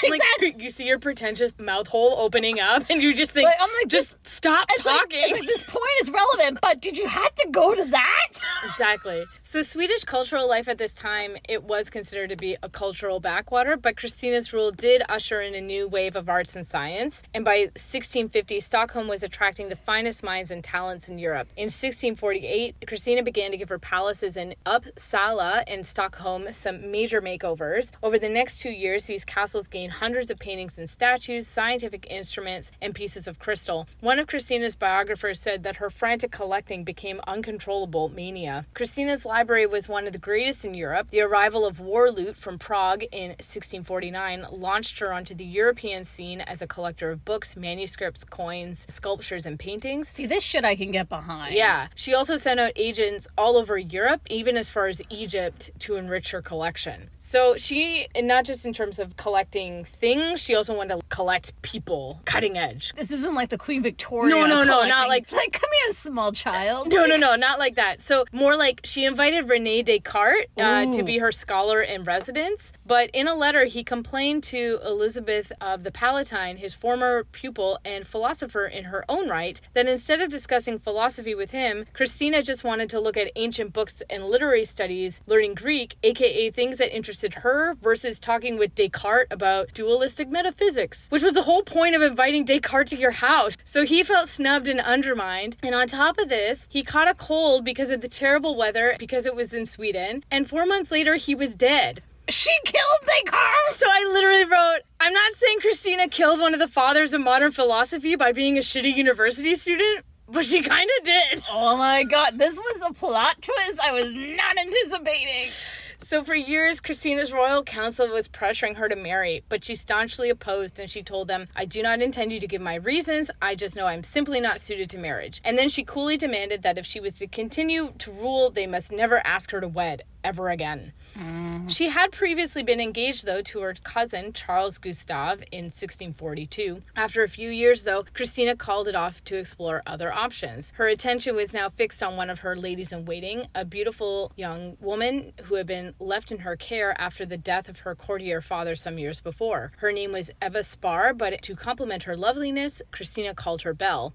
like you see your pretentious mouth hole opening up, and you just think, I'm like, just stop talking. It's like, this point is relevant, but did you have to go to that? Exactly. So Swedish cultural life at this time, it was considered to be a cultural backwater, but Kristina's rule did usher in a new wave of arts and science. And by 1650, Stockholm was attracting the finest minds and talents in Europe. In 1648, Kristina began to give her palaces in Uppsala and Stockholm some major makeovers. Over the next 2 years, these castles gained hundreds of paintings and statues, scientific instruments, and pieces of crystal. One of Kristina's biographers said that her frantic collecting became uncontrollable mania. Kristina's library was one of the greatest in Europe. The arrival of war loot from Prague in 1649 launched her onto the European scene as a collector of books, manuscripts, coins, sculptures, and paintings. See, this shit I can get behind. Yeah. She also sent out agents all over Europe, even as far as Egypt, to enrich her collection. So she, and not just in terms of collecting things, she also wanted to collect people, cutting edge. This isn't like the Queen Victoria. No, collecting. not like come here, small child. No, not like that. So more like she invited René Descartes to be her scholar in residence. But in a letter, he complained to Elizabeth of the Palatine, his former pupil and philosopher in her own right, that instead of discussing philosophy with him, Kristina just wanted to look at ancient books and literary studies, learning Greek, aka things that interested her, versus talking with Descartes about dualistic metaphysics, which was the whole point of inviting Descartes to your house. So he felt snubbed and undermined. And on top of this, he caught a cold because of the terrible weather, because it was in Sweden. And 4 months later, he was dead. She killed Descartes! So I literally wrote, I'm not saying Kristina killed one of the fathers of modern philosophy by being a shitty university student, but she kind of did. Oh my God, this was a plot twist I was not anticipating. So for years, Kristina's royal council was pressuring her to marry, but she staunchly opposed, and she told them, I do not intend you to give my reasons, I just know I'm simply not suited to marriage. And then she coolly demanded that if she was to continue to rule, they must never ask her to wed ever again. She had previously been engaged, though, to her cousin, Charles Gustave, in 1642. After a few years, though, Kristina called it off to explore other options. Her attention was now fixed on one of her ladies-in-waiting, a beautiful young woman who had been left in her care after the death of her courtier father some years before. Her name was Eva Spar, but to complement her loveliness, Kristina called her Belle.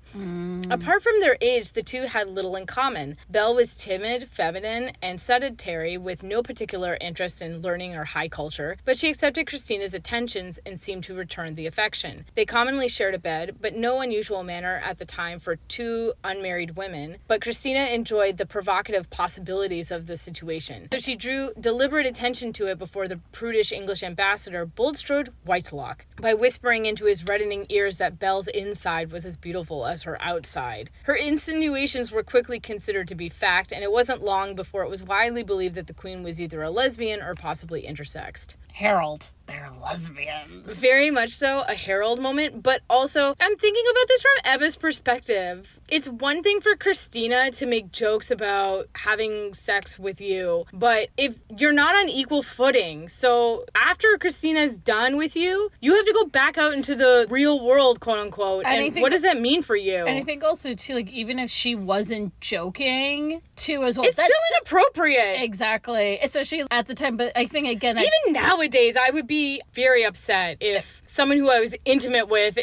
Apart from their age, the two had little in common. Belle was timid, feminine, and sedentary, with no particular interest in learning or high culture, but she accepted Kristina's attentions and seemed to return the affection. They commonly shared a bed, but no unusual manner at the time for two unmarried women, but Kristina enjoyed the provocative possibilities of the situation. So she drew deliberate attention to it before the prudish English ambassador Bulstrode Whitelock by whispering into his reddening ears that Belle's inside was as beautiful as her outside. Her insinuations were quickly considered to be fact, and it wasn't long before it was widely believed that the queen was either a lesbian or possibly intersexed. Harold, they're lesbians. Very much so, a Harold moment, but also, I'm thinking about this from Ebba's perspective. It's one thing for Kristina to make jokes about having sex with you, but if you're not on equal footing, so after Kristina's done with you, you have to go back out into the real world, quote unquote, and what does that mean for you? And I think also, too, like, even if she wasn't joking, too, as well. It's still inappropriate. Exactly. Especially at the time, but I think, again... Even nowadays, I would be very upset if someone who I was intimate with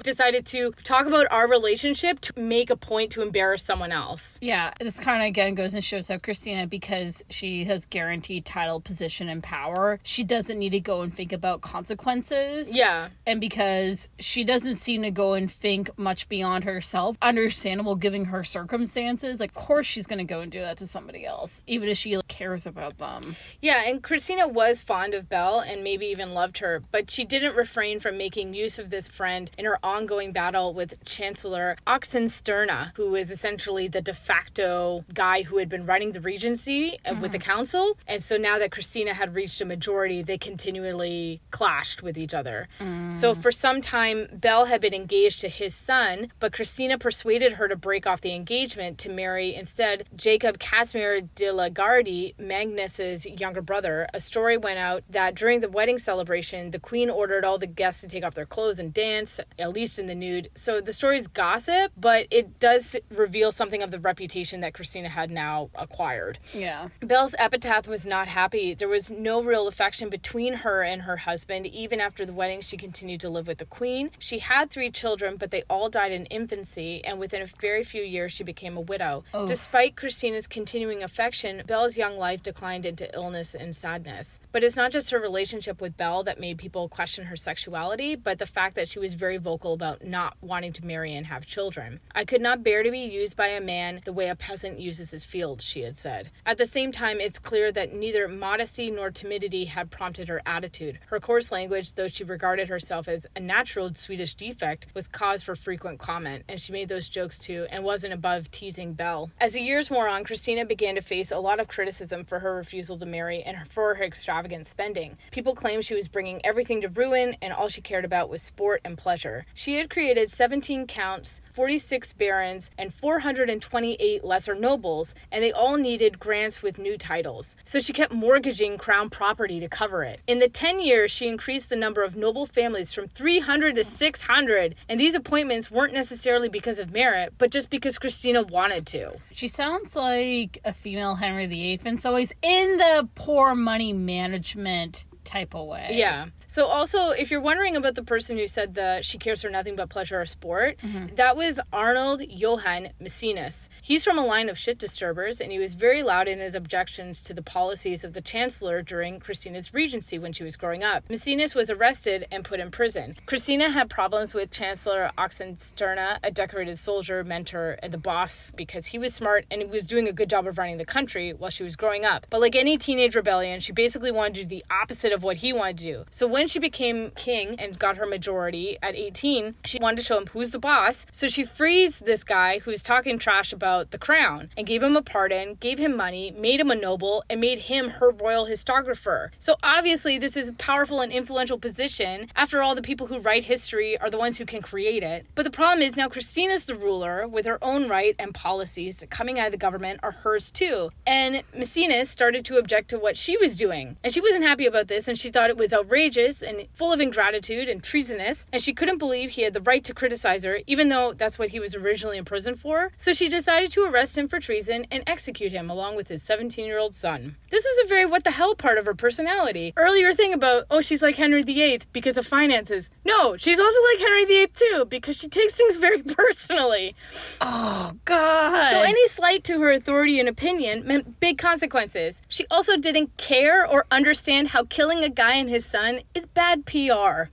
decided to talk about our relationship to make a point to embarrass someone else. Yeah, this kind of, again, goes and shows how Kristina, because she has guaranteed title, position, and power, she doesn't need to go and think about consequences. Yeah. And because she doesn't seem to go and think much beyond herself, understandable given her circumstances, like, of course she's going to go and do that to somebody else, even if she cares about them. Yeah, and Kristina was fond of Belle and maybe even loved her, but she didn't refrain from making use of this friend in her ongoing battle with Chancellor Oxenstierna, who is essentially the de facto guy who had been running the regency with the council. And so now that Kristina had reached a majority, they continually clashed with each other. So for some time, Belle had been engaged to his son, but Kristina persuaded her to break off the engagement to marry instead Jacob Casimir de la Gardie, Magnus's younger brother. A story went out that during the wedding celebration, the queen ordered all the guests to take off their clothes and dance, at least in the nude. So the story's gossip, but it does reveal something of the reputation that Kristina had now acquired. Yeah. Belle's epitaph was not happy. There was no real affection between her and her husband. Even after the wedding, she continued to live with the queen. She had 3 children, but they all died in infancy, and within a very few years, she became a widow. Oh. Despite Kristina's continuing affection, Belle's young life declined into illness and sadness. But it's not just her relationship with Belle that made people question her sexuality, but the fact that she was very vocal about not wanting to marry and have children. "I could not bear to be used by a man the way a peasant uses his fields," she had said. At the same time, it's clear that neither modesty nor timidity had prompted her attitude. Her coarse language, though she regarded herself as a natural Swedish defect, was cause for frequent comment, and she made those jokes too, and wasn't above teasing Belle. As the years wore on, Kristina began to face a lot of criticism for her refusal to marry and for her extravagant spending. People claimed she was bringing everything to ruin, and all she cared about was sport and pleasure. She had created 17 counts, 46 barons, and 428 lesser nobles, and they all needed grants with new titles. So she kept mortgaging crown property to cover it. In the 10 years, she increased the number of noble families from 300 to 600, and these appointments weren't necessarily because of merit, but just because Kristina wanted to. She sounds like a female Henry VIII, and so he's in the poor money management type of way. Yeah. So also, if you're wondering about the person who said that she cares for nothing but pleasure or sport, that was Arnold Johann Maecenas. He's from a line of shit disturbers, and he was very loud in his objections to the policies of the chancellor during Kristina's regency when she was growing up. Maecenas was arrested and put in prison. Kristina had problems with Chancellor Oxenstierna, a decorated soldier, mentor, and the boss, because he was smart and he was doing a good job of running the country while she was growing up. But like any teenage rebellion, she basically wanted to do the opposite of what he wanted to do. So when she became king and got her majority at 18, she wanted to show him who's the boss. So she frees this guy who's talking trash about the crown and gave him a pardon, gave him money, made him a noble, and made him her royal historiographer. So obviously this is a powerful and influential position. After all, the people who write history are the ones who can create it. But the problem is now Kristina's the ruler with her own right, and policies coming out of the government are hers too. And Maecenas started to object to what she was doing. And she wasn't happy about this, and she thought it was outrageous and full of ingratitude and treasonous, and she couldn't believe he had the right to criticize her, even though that's what he was originally in prison for. So she decided to arrest him for treason and execute him along with his 17-year-old son. This was a very what the hell part of her personality. Earlier thing about, oh, she's like Henry VIII because of finances. No, she's also like Henry VIII too, because she takes things very personally. Oh, God. So any slight to her authority and opinion meant big consequences. She also didn't care or understand how killing a guy and his son is bad PR.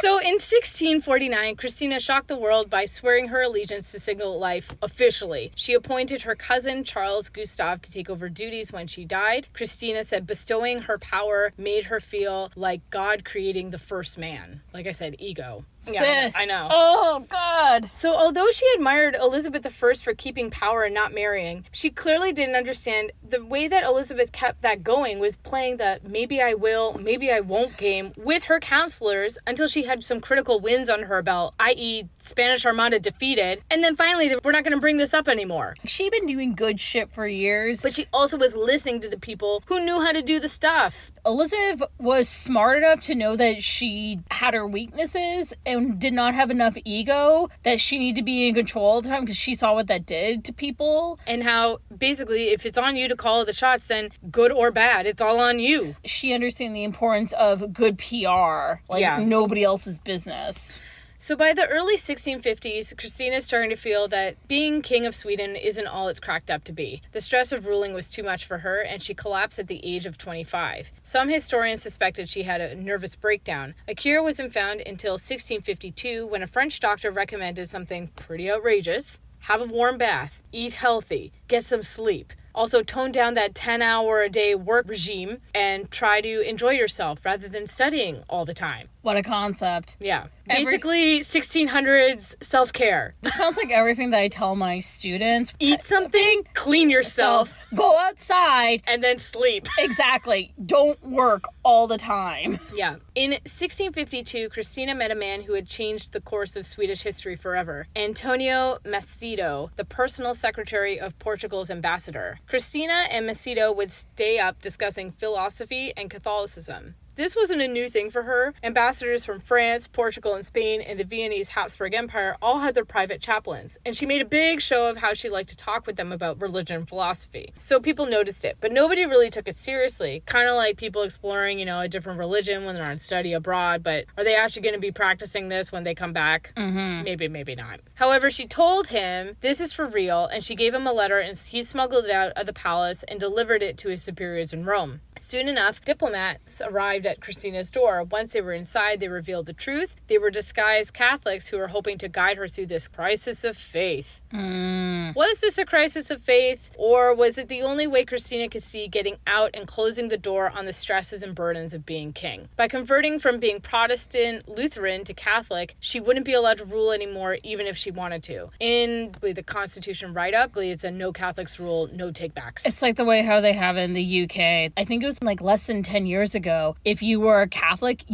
So in 1649, Kristina shocked the world by swearing her allegiance to Signal Life officially. She appointed her cousin, Charles Gustav, to take over duties when she died. Kristina said bestowing her power made her feel like God creating the first man. Like I said, ego. Yeah, Sis. I know. Oh, God. So although she admired Elizabeth I for keeping power and not marrying, she clearly didn't understand the way that Elizabeth kept that going was playing the maybe I will, maybe I won't game with her counselors until she had some critical wins under her belt, i.e. Spanish Armada defeated, and then finally we're not going to bring this up anymore. She'd been doing good shit for years. But she also was listening to the people who knew how to do the stuff. Elizabeth was smart enough to know that she had her weaknesses and did not have enough ego, that she needed to be in control all the time because she saw what that did to people. And how basically if it's on you to call the shots, then good or bad, it's all on you. She understood the importance of good PR, like nobody else's business. So by the early 1650s, Kristina is starting to feel that being king of Sweden isn't all it's cracked up to be. The stress of ruling was too much for her, and she collapsed at the age of 25. Some historians suspected she had a nervous breakdown. A cure wasn't found until 1652, when a French doctor recommended something pretty outrageous. Have a warm bath, eat healthy, get some sleep. Also, tone down that 10-hour-a-day work regime and try to enjoy yourself rather than studying all the time. What a concept. Yeah. Basically, 1600s self-care. This sounds like everything that I tell my students. Eat something, clean yourself, go outside, and then sleep. Exactly. Don't work all the time. Yeah. In 1652, Christina met a man who had changed the course of Swedish history forever. Antonio Macedo, the personal secretary of Portugal's ambassador. Christina and Macedo would stay up discussing philosophy and Catholicism. This wasn't a new thing for her. Ambassadors from France, Portugal, and Spain, and the Viennese Habsburg Empire all had their private chaplains, and she made a big show of how she liked to talk with them about religion and philosophy. So people noticed it, but nobody really took it seriously. Kind of like people exploring, a different religion when they're on study abroad, but are they actually going to be practicing this when they come back? Maybe, maybe not. However, she told him this is for real, and she gave him a letter, and he smuggled it out of the palace and delivered it to his superiors in Rome. Soon enough, diplomats arrived at Christina's door. Once they were inside, they revealed the truth. They were disguised Catholics who were hoping to guide her through this crisis of faith. Was this a crisis of faith, or was it the only way Christina could see getting out and closing the door on the stresses and burdens of being king? By converting from being Protestant Lutheran to Catholic, she wouldn't be allowed to rule anymore, even if she wanted to. In the Constitution write-up, it's a no Catholics rule, no take-backs. It's like the way how they have in the UK. I think it was like less than 10 years ago. If you were a Catholic,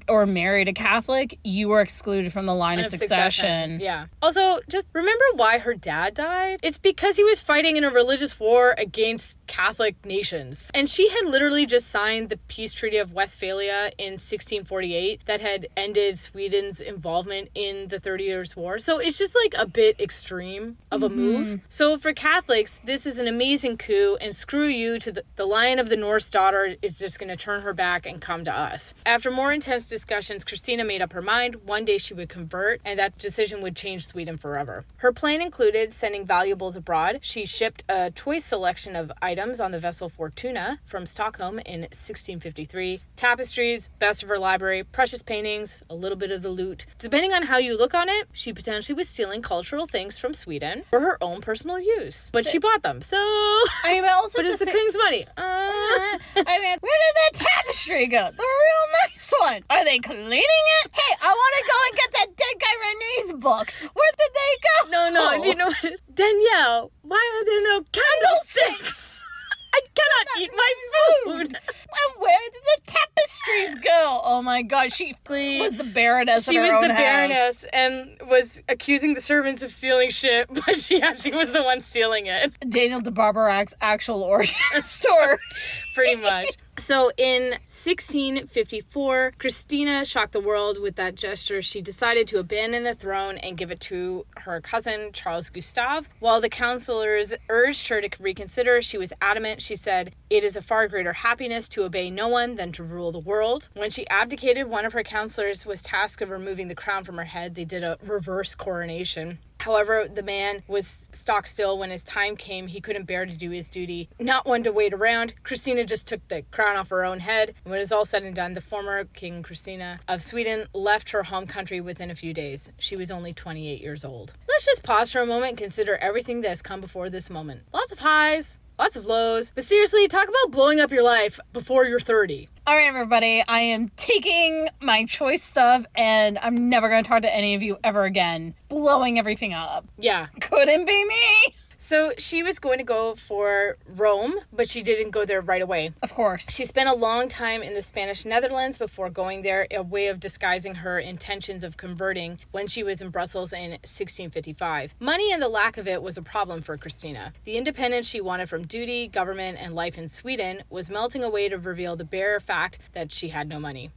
or married a Catholic, you were excluded from the line of succession. Yeah. Also, just remember why her dad died? It's because he was fighting in a religious war against Catholic nations. And she had literally just signed the Peace Treaty of Westphalia in 1648 that had ended Sweden's involvement in the 30 Years' War. So it's just like a bit extreme of a move. So for Catholics, this is an amazing coup, and screw you to the Lion of the North's daughter is just going to turn her back and come to us. After more intense discussions, Christina made up her mind. One day she would convert, and that decision would change Sweden forever. Her plan included sending valuables abroad. She shipped a choice selection of items on the vessel Fortuna from Stockholm in 1653. Tapestries, best of her library, precious paintings, a little bit of the loot. Depending on how you look on it, she potentially was stealing cultural things from Sweden for her own personal use. But she bought them, so... but it's the king's money. Where did that tapestry go? The real nice one. Are they cleaning it? Hey, I want to go and get that dead guy Renee's books. Where did they go? No. Do you know what it is? Danielle, why are there no candlesticks? I cannot eat my food. And where did the tapestries go? Oh my God, she was the baroness. She was the baroness and was accusing the servants of stealing shit, but she actually was the one stealing it. Daniel de Barbarac's actual origin story. Pretty much. So in 1654, Christina shocked the world with that gesture. She decided to abandon the throne and give it to her cousin, Charles Gustave. While the counselors urged her to reconsider, she was adamant. She said, "It is a far greater happiness to obey no one than to rule the world." When she abdicated, one of her counselors was tasked of removing the crown from her head. They did a reverse coronation. However, the man was stock still. When his time came, he couldn't bear to do his duty. Not one to wait around, Christina just took the crown off her own head. When it was all said and done, the former King Kristina of Sweden left her home country within a few days. She was only 28 years old. Let's just pause for a moment and consider everything that has come before this moment. Lots of highs, lots of lows. But seriously, talk about blowing up your life before you're 30. All right, everybody, I am taking my choice stuff and I'm never going to talk to any of you ever again. Blowing everything up. Yeah. Couldn't be me. So she was going to go for Rome, but she didn't go there right away. Of course. She spent a long time in the Spanish Netherlands before going there, a way of disguising her intentions of converting when she was in Brussels in 1655. Money and the lack of it was a problem for Christina. The independence she wanted from duty, government, and life in Sweden was melting away to reveal the bare fact that she had no money.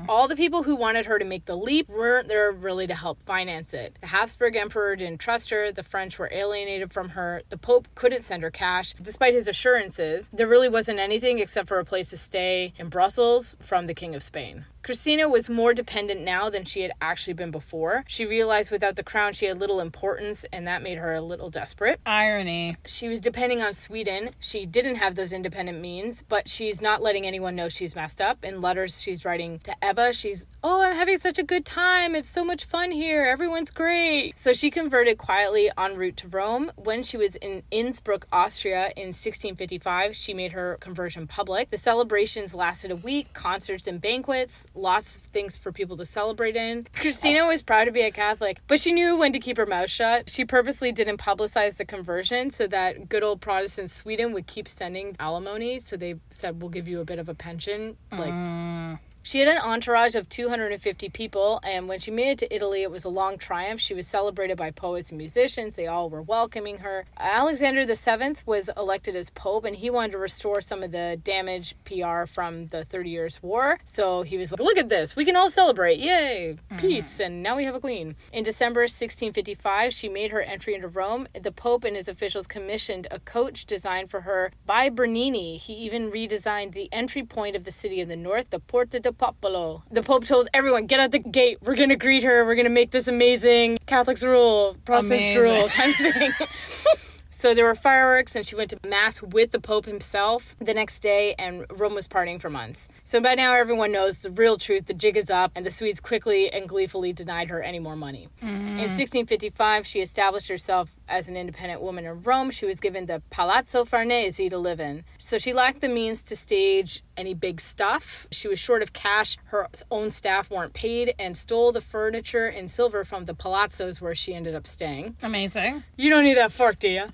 All the people who wanted her to make the leap weren't there really to help finance it. The Habsburg Emperor didn't trust her. The French were alienated from her. The Pope couldn't send her cash. Despite his assurances, there really wasn't anything except for a place to stay in Brussels from the King of Spain. Christina was more dependent now than she had actually been before. She realized without the crown she had little importance, and that made her a little desperate. Irony. She was depending on Sweden. She didn't have those independent means, but she's not letting anyone know she's messed up. In letters she's writing to Ebba, she's oh, I'm having such a good time. It's so much fun here. Everyone's great. So she converted quietly en route to Rome. When she was in Innsbruck, Austria in 1655, she made her conversion public. The celebrations lasted a week, concerts and banquets, lots of things for people to celebrate in. Kristina was proud to be a Catholic, but she knew when to keep her mouth shut. She purposely didn't publicize the conversion so that good old Protestant Sweden would keep sending alimony. So they said, we'll give you a bit of a pension. She had an entourage of 250 people, and when she made it to Italy, it was a long triumph. She was celebrated by poets and musicians. They all were welcoming her. Alexander VII was elected as Pope, and he wanted to restore some of the damaged PR from the 30 Years' War. So he was like, look at this. We can all celebrate. Yay. Peace. And now we have a queen. In December 1655, she made her entry into Rome. The Pope and his officials commissioned a coach designed for her by Bernini. He even redesigned the entry point of the city in the north, the Porta de Popolo. The Pope told everyone, get out the gate. We're going to greet her. We're going to make this amazing. Catholics rule. Protestants rule kind of thing. So there were fireworks, and she went to Mass with the Pope himself the next day, and Rome was partying for months. So by now, everyone knows the real truth. The jig is up, and the Swedes quickly and gleefully denied her any more money. In 1655, she established herself as an independent woman in Rome. She was given the Palazzo Farnese to live in. So she lacked the means to stage any big stuff. She was short of cash. Her own staff weren't paid, and stole the furniture and silver from the palazzos where she ended up staying. Amazing. You don't need that fork, do you?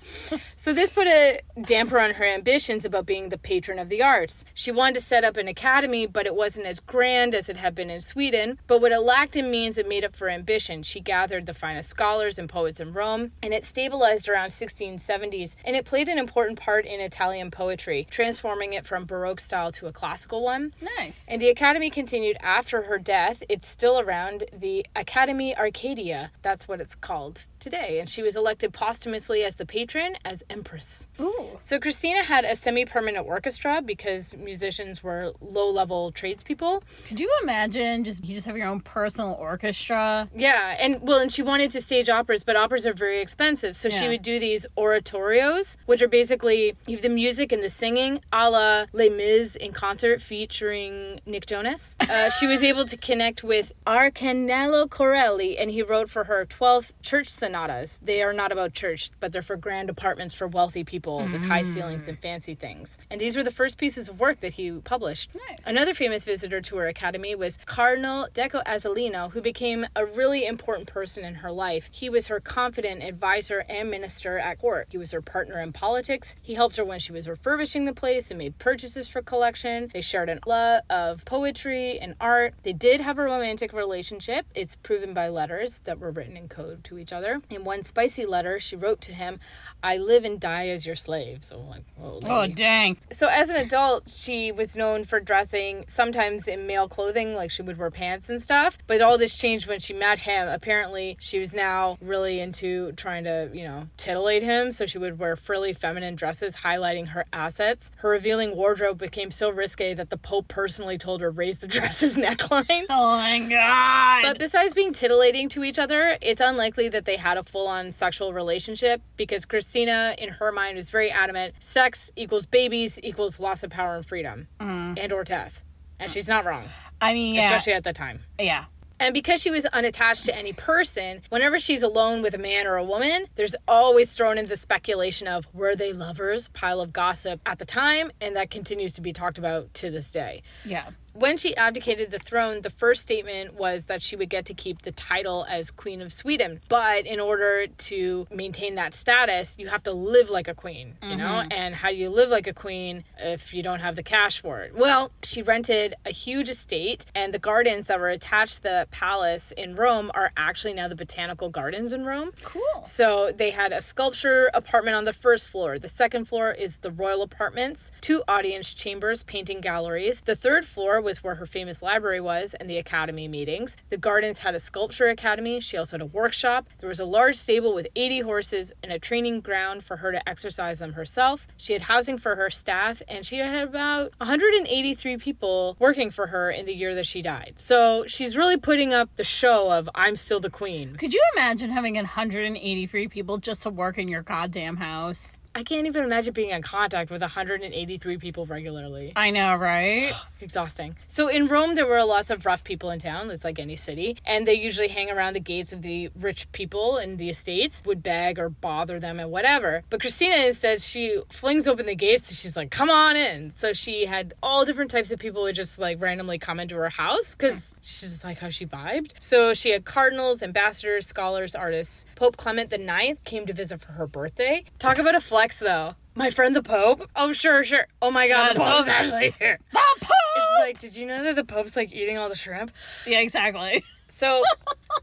So this put a damper on her ambitions about being the patron of the arts. She wanted to set up an academy, but it wasn't as grand as it had been in Sweden. But what it lacked in means, it made up for ambition. She gathered the finest scholars and poets in Rome, and it stabilized around 1670s, and it played an important part in Italian poetry, transforming it from Baroque style to a classical one. Nice. And the academy continued after her death. It's still around, the Academy Arcadia. That's what it's called today. And she was elected posthumously as the patron, as empress. Ooh. So Kristina had a semi-permanent orchestra because musicians were low-level tradespeople. Could you imagine you just have your own personal orchestra? Yeah, and she wanted to stage operas, but operas are very expensive. So she would do these oratorios, which are basically, you have the music and the singing, a la Les Mis in concert featuring Nick Jonas. She was able to connect with Arcanello Corelli, and he wrote for her 12 church sonatas. They are not about church, but they're for grand apartments for wealthy people with high ceilings and fancy things. And these were the first pieces of work that he published. Nice. Another famous visitor to her academy was Cardinal Deco Azzolino, who became a really important person in her life. He was her confidant advisor and minister at court. He was her partner in politics. He helped her when she was refurbishing the place and made purchases for collection. They shared a love of poetry and art. They did have a romantic relationship. It's proven by letters that were written in code to each other. In one spicy letter, she wrote to him, I live and die as your slave. So like, whoa, lady. Oh, dang. So as an adult, she was known for dressing sometimes in male clothing, like she would wear pants and stuff. But all this changed when she met him. Apparently, she was now really into trying to, titillate him. So she would wear frilly feminine dresses, highlighting her assets. Her revealing wardrobe became so risque that the Pope personally told her raise the dress's necklines. Oh my God. But besides being titillating to each other, it's unlikely that they had a full-on sexual relationship because Kristina, in her mind, was very adamant. Sex equals babies equals loss of power and freedom and or death. And she's not wrong. I mean, yeah. Especially at the time. Yeah. And because she was unattached to any person, whenever she's alone with a man or a woman, there's always thrown in the speculation of, were they lovers? Pile of gossip at the time, and that continues to be talked about to this day. Yeah. When she abdicated the throne, the first statement was that she would get to keep the title as Queen of Sweden. But in order to maintain that status, you have to live like a queen, you know? And how do you live like a queen if you don't have the cash for it? Well, she rented a huge estate, and the gardens that were attached to the palace in Rome are actually now the botanical gardens in Rome. Cool. So they had a sculpture apartment on the first floor. The second floor is the royal apartments, 2 audience chambers, painting galleries. The third floor was where her famous library was and the academy meetings. The gardens had a sculpture academy. She also had a workshop. There was a large stable with 80 horses and a training ground for her to exercise them herself. She had housing for her staff, and she had about 183 people working for her in the year that she died. So she's really putting up the show of, I'm still the queen. Could you imagine having 183 people just to work in your goddamn house? I can't even imagine being in contact with 183 people regularly. I know, right? Exhausting. So in Rome, there were lots of rough people in town. It's like any city. And they usually hang around the gates of the rich people in the estates, would beg or bother them and whatever. But Kristina, instead, she flings open the gates and she's like, come on in. So she had all different types of people who just like randomly come into her house because she's like how she vibed. So she had cardinals, ambassadors, scholars, artists. Pope Clement IX came to visit for her birthday. Talk about a flex, though. My friend the Pope. Oh, sure. Oh my God, the Pope's actually here. The Pope! It's like, did you know that the Pope's like eating all the shrimp? Yeah, exactly. So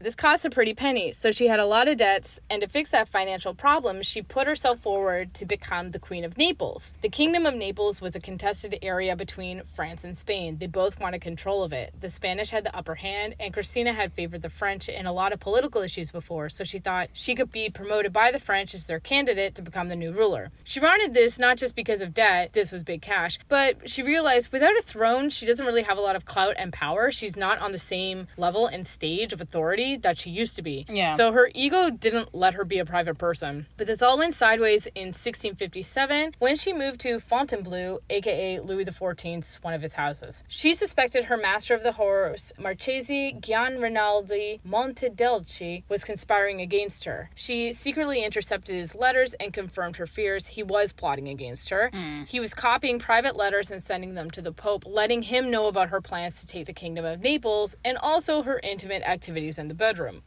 this cost a pretty penny. So she had a lot of debts, and to fix that financial problem, she put herself forward to become the Queen of Naples. The Kingdom of Naples was a contested area between France and Spain. They both wanted control of it. The Spanish had the upper hand, and Kristina had favored the French in a lot of political issues before, so she thought she could be promoted by the French as their candidate to become the new ruler. She wanted this not just because of debt, this was big cash, but she realized without a throne, she doesn't really have a lot of clout and power. She's not on the same level and stage of authority that she used to be. Yeah. So her ego didn't let her be a private person. But this all went sideways in 1657 when she moved to Fontainebleau, aka Louis XIV's, one of his houses. She suspected her master of the horse, Marchese Gian Rinaldi Montedelci, was conspiring against her. She secretly intercepted his letters and confirmed her fears. He was plotting against her. He was copying private letters and sending them to the Pope, letting him know about her plans to take the Kingdom of Naples and also her intimate activities in the bedroom.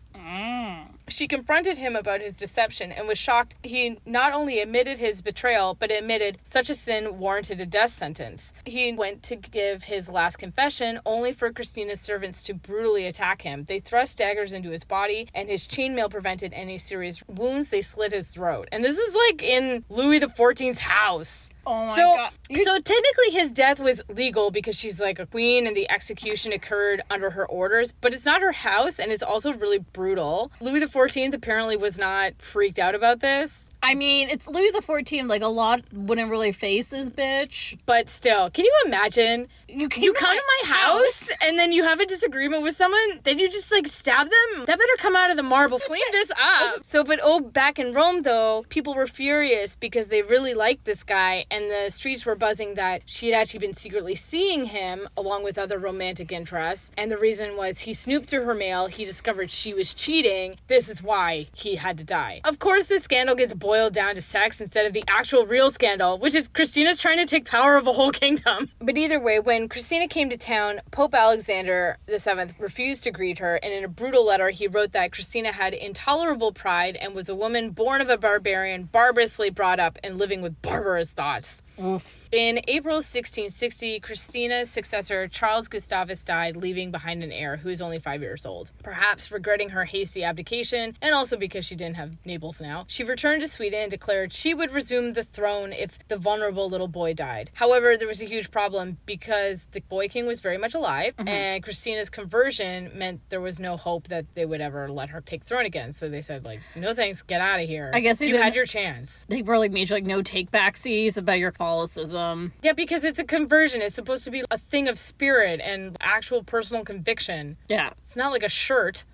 She confronted him about his deception and was shocked he not only admitted his betrayal, but admitted such a sin warranted a death sentence. He went to give his last confession only for Kristina's servants to brutally attack him. They thrust daggers into his body, and his chainmail prevented any serious wounds. They slit his throat. And this is like in Louis XIV's house. Oh my God. So technically his death was legal because she's like a queen and the execution occurred under her orders, but it's not her house and it's also really brutal. Louis XIV apparently was not freaked out about this. I mean, it's Louis XIV. Like, a lot wouldn't really face this bitch. But still, can you imagine? You come to my house and then you have a disagreement with someone, then you just like stab them? That better come out of the marble. Clean this up. So, back in Rome though, people were furious because they really liked this guy and the streets were buzzing that she had actually been secretly seeing him along with other romantic interests. And the reason was he snooped through her mail, he discovered she was cheating. This is why he had to die. Of course, this scandal gets boiled down to sex instead of the actual real scandal, which is Kristina's trying to take power of a whole kingdom. But either way, when Kristina came to town, Pope Alexander VII refused to greet her, and in a brutal letter, he wrote that Kristina had intolerable pride and was a woman born of a barbarian, barbarously brought up and living with barbarous thoughts. Oof. In April 1660, Kristina's successor, Charles Gustavus, died, leaving behind an heir who was only 5 years old. Perhaps regretting her hasty abdication, and also because she didn't have Naples now, she returned to Sweden and declared she would resume the throne if the vulnerable little boy died. However, there was a huge problem because the boy king was very much alive, and Kristina's conversion meant there was no hope that they would ever let her take the throne again. So they said, like, no thanks, get out of here. I guess you had your chance. They were like major like no take backsies about your Catholicism. Yeah, because it's a conversion. It's supposed to be a thing of spirit and actual personal conviction. Yeah. It's not like a shirt.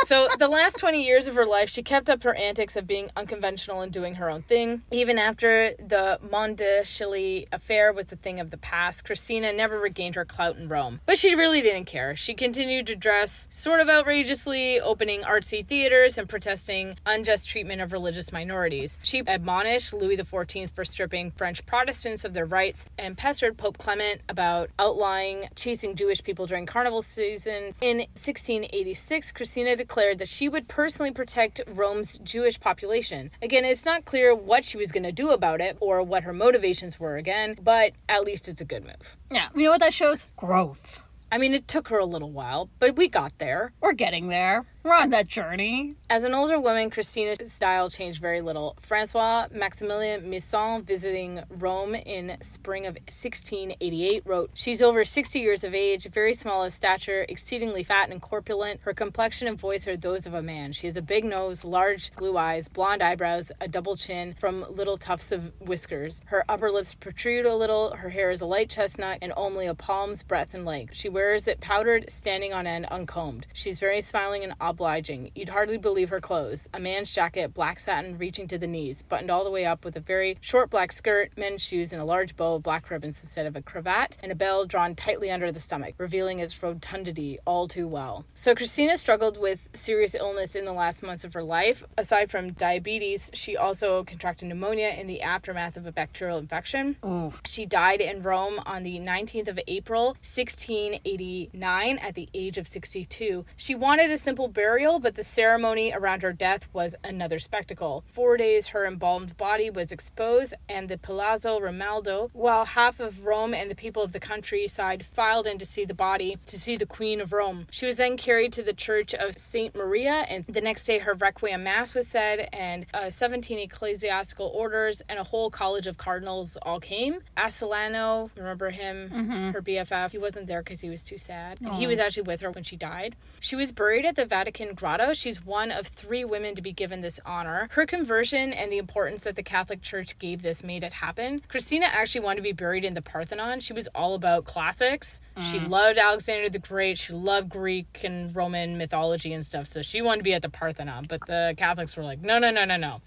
So the last 20 years of her life, she kept up her antics of being unconventional and doing her own thing. Even after the Monticelli affair was a thing of the past, Kristina never regained her clout in Rome. But she really didn't care. She continued to dress sort of outrageously, opening artsy theaters and protesting unjust treatment of religious minorities. She admonished Louis XIV for stripping French Protestants of their rights and pestered Pope Clement about outlawing chasing Jewish people during carnival season. In 1686, Kristina declared that she would personally protect Rome's Jewish population. Again, it's not clear what she was going to do about it or what her motivations were again, but at least it's a good move. Yeah, you know what that shows? Growth. I mean, it took her a little while, but we got there. We're getting there. We're on that journey. As an older woman, Kristina's style changed very little. Francois Maximilien Misson, visiting Rome in spring of 1688, wrote, "She's over 60 years of age, very small of stature, exceedingly fat and corpulent. Her complexion and voice are those of a man. She has a big nose, large blue eyes, blonde eyebrows, a double chin from little tufts of whiskers. Her upper lips protrude a little. Her hair is a light chestnut and only a palm's breadth in length. She wears it powdered, standing on end, uncombed. She's very smiling and obliging. You'd hardly believe her clothes. A man's jacket, black satin reaching to the knees, buttoned all the way up with a very short black skirt, men's shoes, and a large bow of black ribbons instead of a cravat, and a bell drawn tightly under the stomach, revealing its rotundity all too well. So Kristina struggled with serious illness in the last months of her life. Aside from diabetes, she also contracted pneumonia in the aftermath of a bacterial infection. Ooh. She died in Rome on the 19th of April, 1689, at the age of 62. She wanted a simple burial, but the ceremony around her death was another spectacle. 4 days her embalmed body was exposed, and the Palazzo Romaldo, while half of Rome and the people of the countryside filed in to see the body, to see the Queen of Rome. She was then carried to the Church of St. Maria, and the next day her Requiem Mass was said, and 17 ecclesiastical orders and a whole college of cardinals all came. Assolano, remember him, her BFF, he wasn't there because he was too sad. And he was actually with her when she died. She was buried at the Vatican Grotto. She's one of 3 women to be given this honor. Her conversion and the importance that the Catholic Church gave this made it happen. Kristina actually wanted to be buried in the Parthenon. She was all about classics. She loved Alexander the Great. She loved Greek and Roman mythology and stuff. So she wanted to be at the Parthenon. But the Catholics were like, no.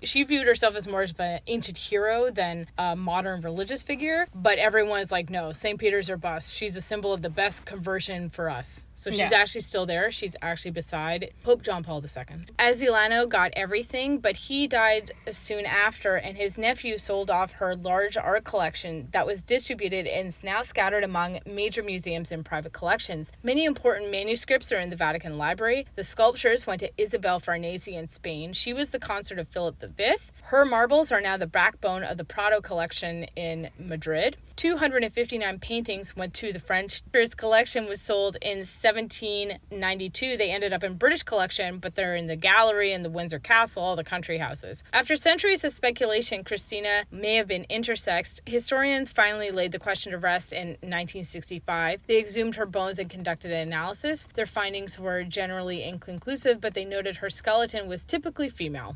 She viewed herself as more of an ancient hero than a modern religious figure. But everyone's like, no, St. Peter's her bust. She's a symbol of the best conversion for us. So she's actually still there. She's actually beside Pope John Paul II. Assolano got everything, but he died soon after, and his nephew sold off her large art collection that was distributed and is now scattered among major museums and private collections. Many important manuscripts are in the Vatican Library. The sculptures went to Isabel Farnese in Spain. She was the consort of Philip V. Her marbles are now the backbone of the Prado collection in Madrid. 259 paintings went to the French. His collection was sold in 1792. They ended up in British collection, but they're in the gallery in the Windsor Castle, all the country houses. After centuries of speculation, Kristina may have been intersexed. Historians finally laid the question to rest in 1965. They exhumed her bones and conducted an analysis. Their findings were generally inconclusive, but they noted her skeleton was typically female.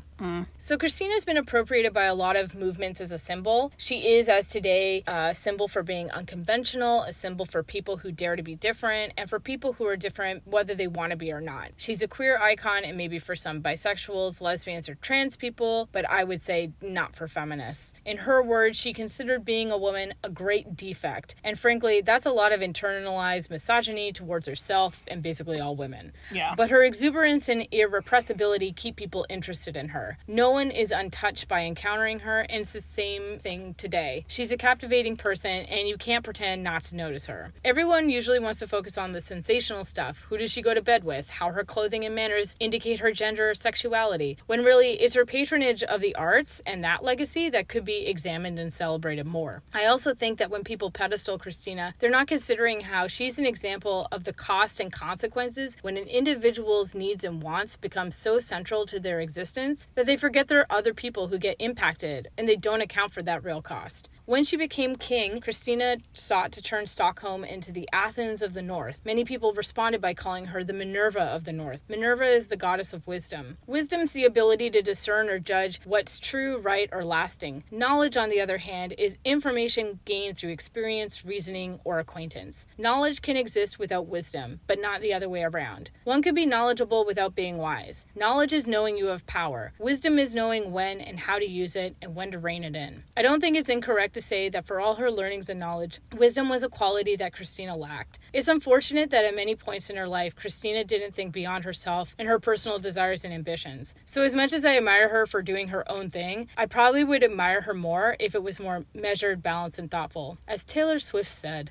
So Kristina's been appropriated by a lot of movements as a symbol. She is, as today, a symbol for being unconventional, a symbol for people who dare to be different, and for people who are different whether they want to be or not. She's a queer icon, and maybe for some bisexuals, lesbians, or trans people, but I would say not for feminists. In her words, she considered being a woman a great defect, and frankly, that's a lot of internalized misogyny towards herself and basically all women. Yeah. But her exuberance and irrepressibility keep people interested in her. No one is untouched by encountering her, and it's the same thing today. She's a captivating person, and you can't pretend not to notice her. Everyone usually wants to focus on the sensational stuff. Who does she go to bed with? How her clothing and manners indicate her gender or sexuality? When really, it's her patronage of the arts and that legacy that could be examined and celebrated more. I also think that when people pedestal Kristina, they're not considering how she's an example of the cost and consequences when an individual's needs and wants become so central to their existence that they forget there are other people who get impacted, and they don't account for that real cost. When she became king, Kristina sought to turn Stockholm into the Athens of the North. Many people responded by calling her the Minerva of the North. Minerva is the goddess of wisdom. Wisdom's the ability to discern or judge what's true, right, or lasting. Knowledge, on the other hand, is information gained through experience, reasoning, or acquaintance. Knowledge can exist without wisdom, but not the other way around. One could be knowledgeable without being wise. Knowledge is knowing you have power. Wisdom is knowing when and how to use it and when to rein it in. I don't think it's incorrect to say that for all her learnings and knowledge, wisdom was a quality that Kristina lacked. It's unfortunate that at many points in her life, Kristina didn't think beyond herself and her personal desires and ambitions. So as much as I admire her for doing her own thing, I probably would admire her more if it was more measured, balanced, and thoughtful. As Taylor Swift said,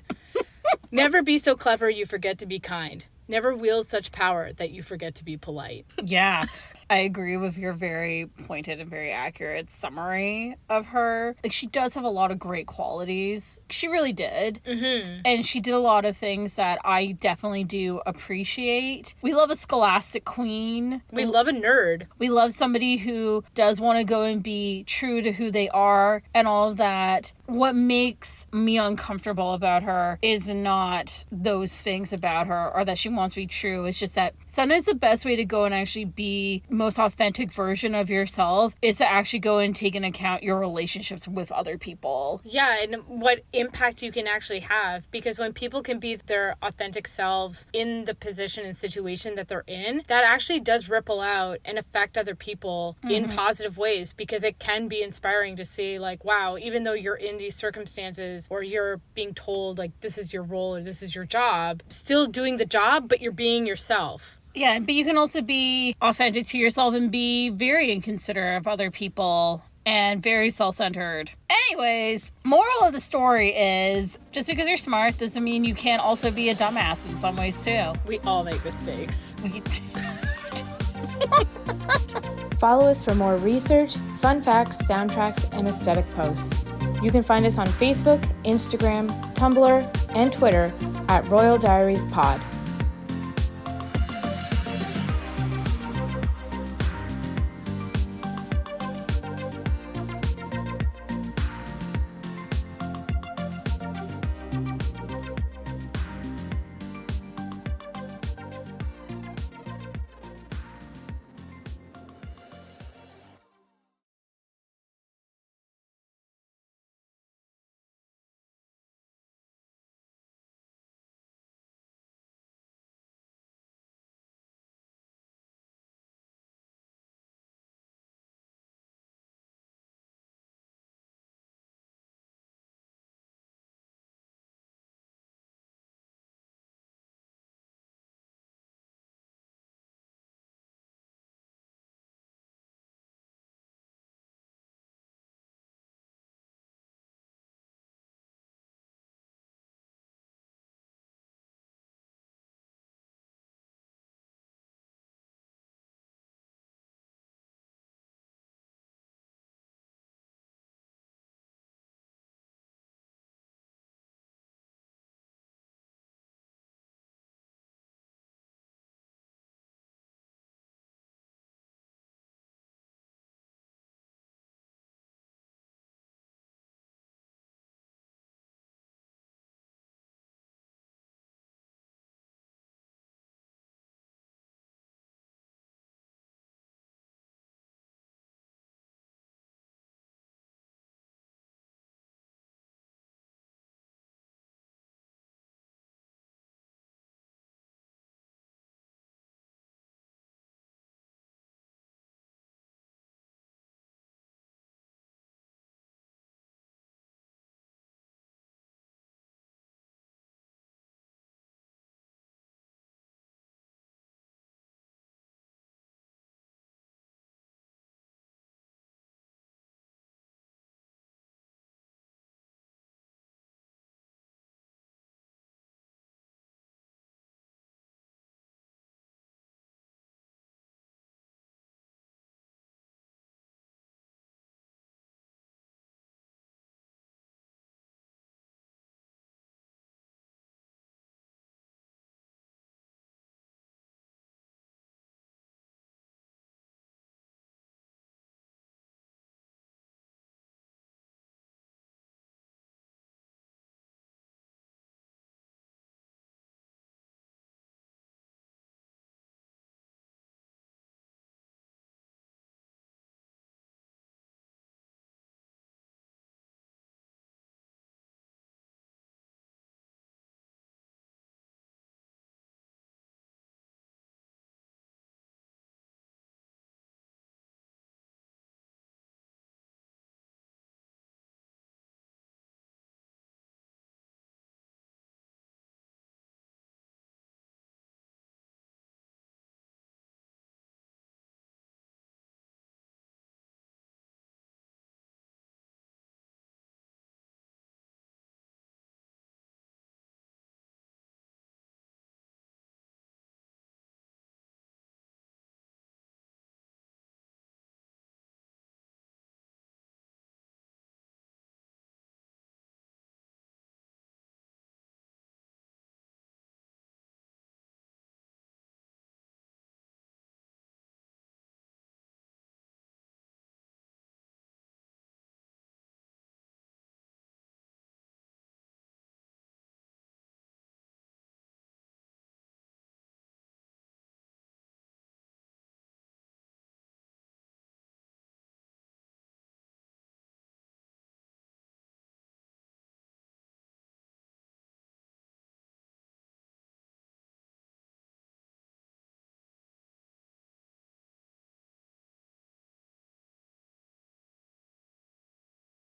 "Never be so clever you forget to be kind. Never wield such power that you forget to be polite." Yeah. I agree with your very pointed and very accurate summary of her. Like, she does have a lot of great qualities. She really did. Mm-hmm. And she did a lot of things that I definitely do appreciate. We love a scholastic queen. We love a nerd. We love somebody who does want to go and be true to who they are and all of that. what makes me uncomfortable about her is not those things about her or that she wants to be true. It's just that sometimes the best way to go and actually be most authentic version of yourself is to actually go and take into account your relationships with other people. Yeah, and what impact you can actually have, because when people can be their authentic selves in the position and situation that they're in, that actually does ripple out and affect other people in positive ways, because it can be inspiring to see like, wow, even though you're in these circumstances or you're being told like this is your role or this is your job, still doing the job, but you're being yourself. Yeah, but you can also be authentic to yourself and be very inconsiderate of other people and very self-centered. Anyways, moral of the story is just because you're smart doesn't mean you can't also be a dumbass in some ways too. We all make mistakes. We do. Follow us for more research, fun facts, soundtracks, and aesthetic posts. You can find us on Facebook, Instagram, Tumblr, and Twitter at Royal Diaries Pod.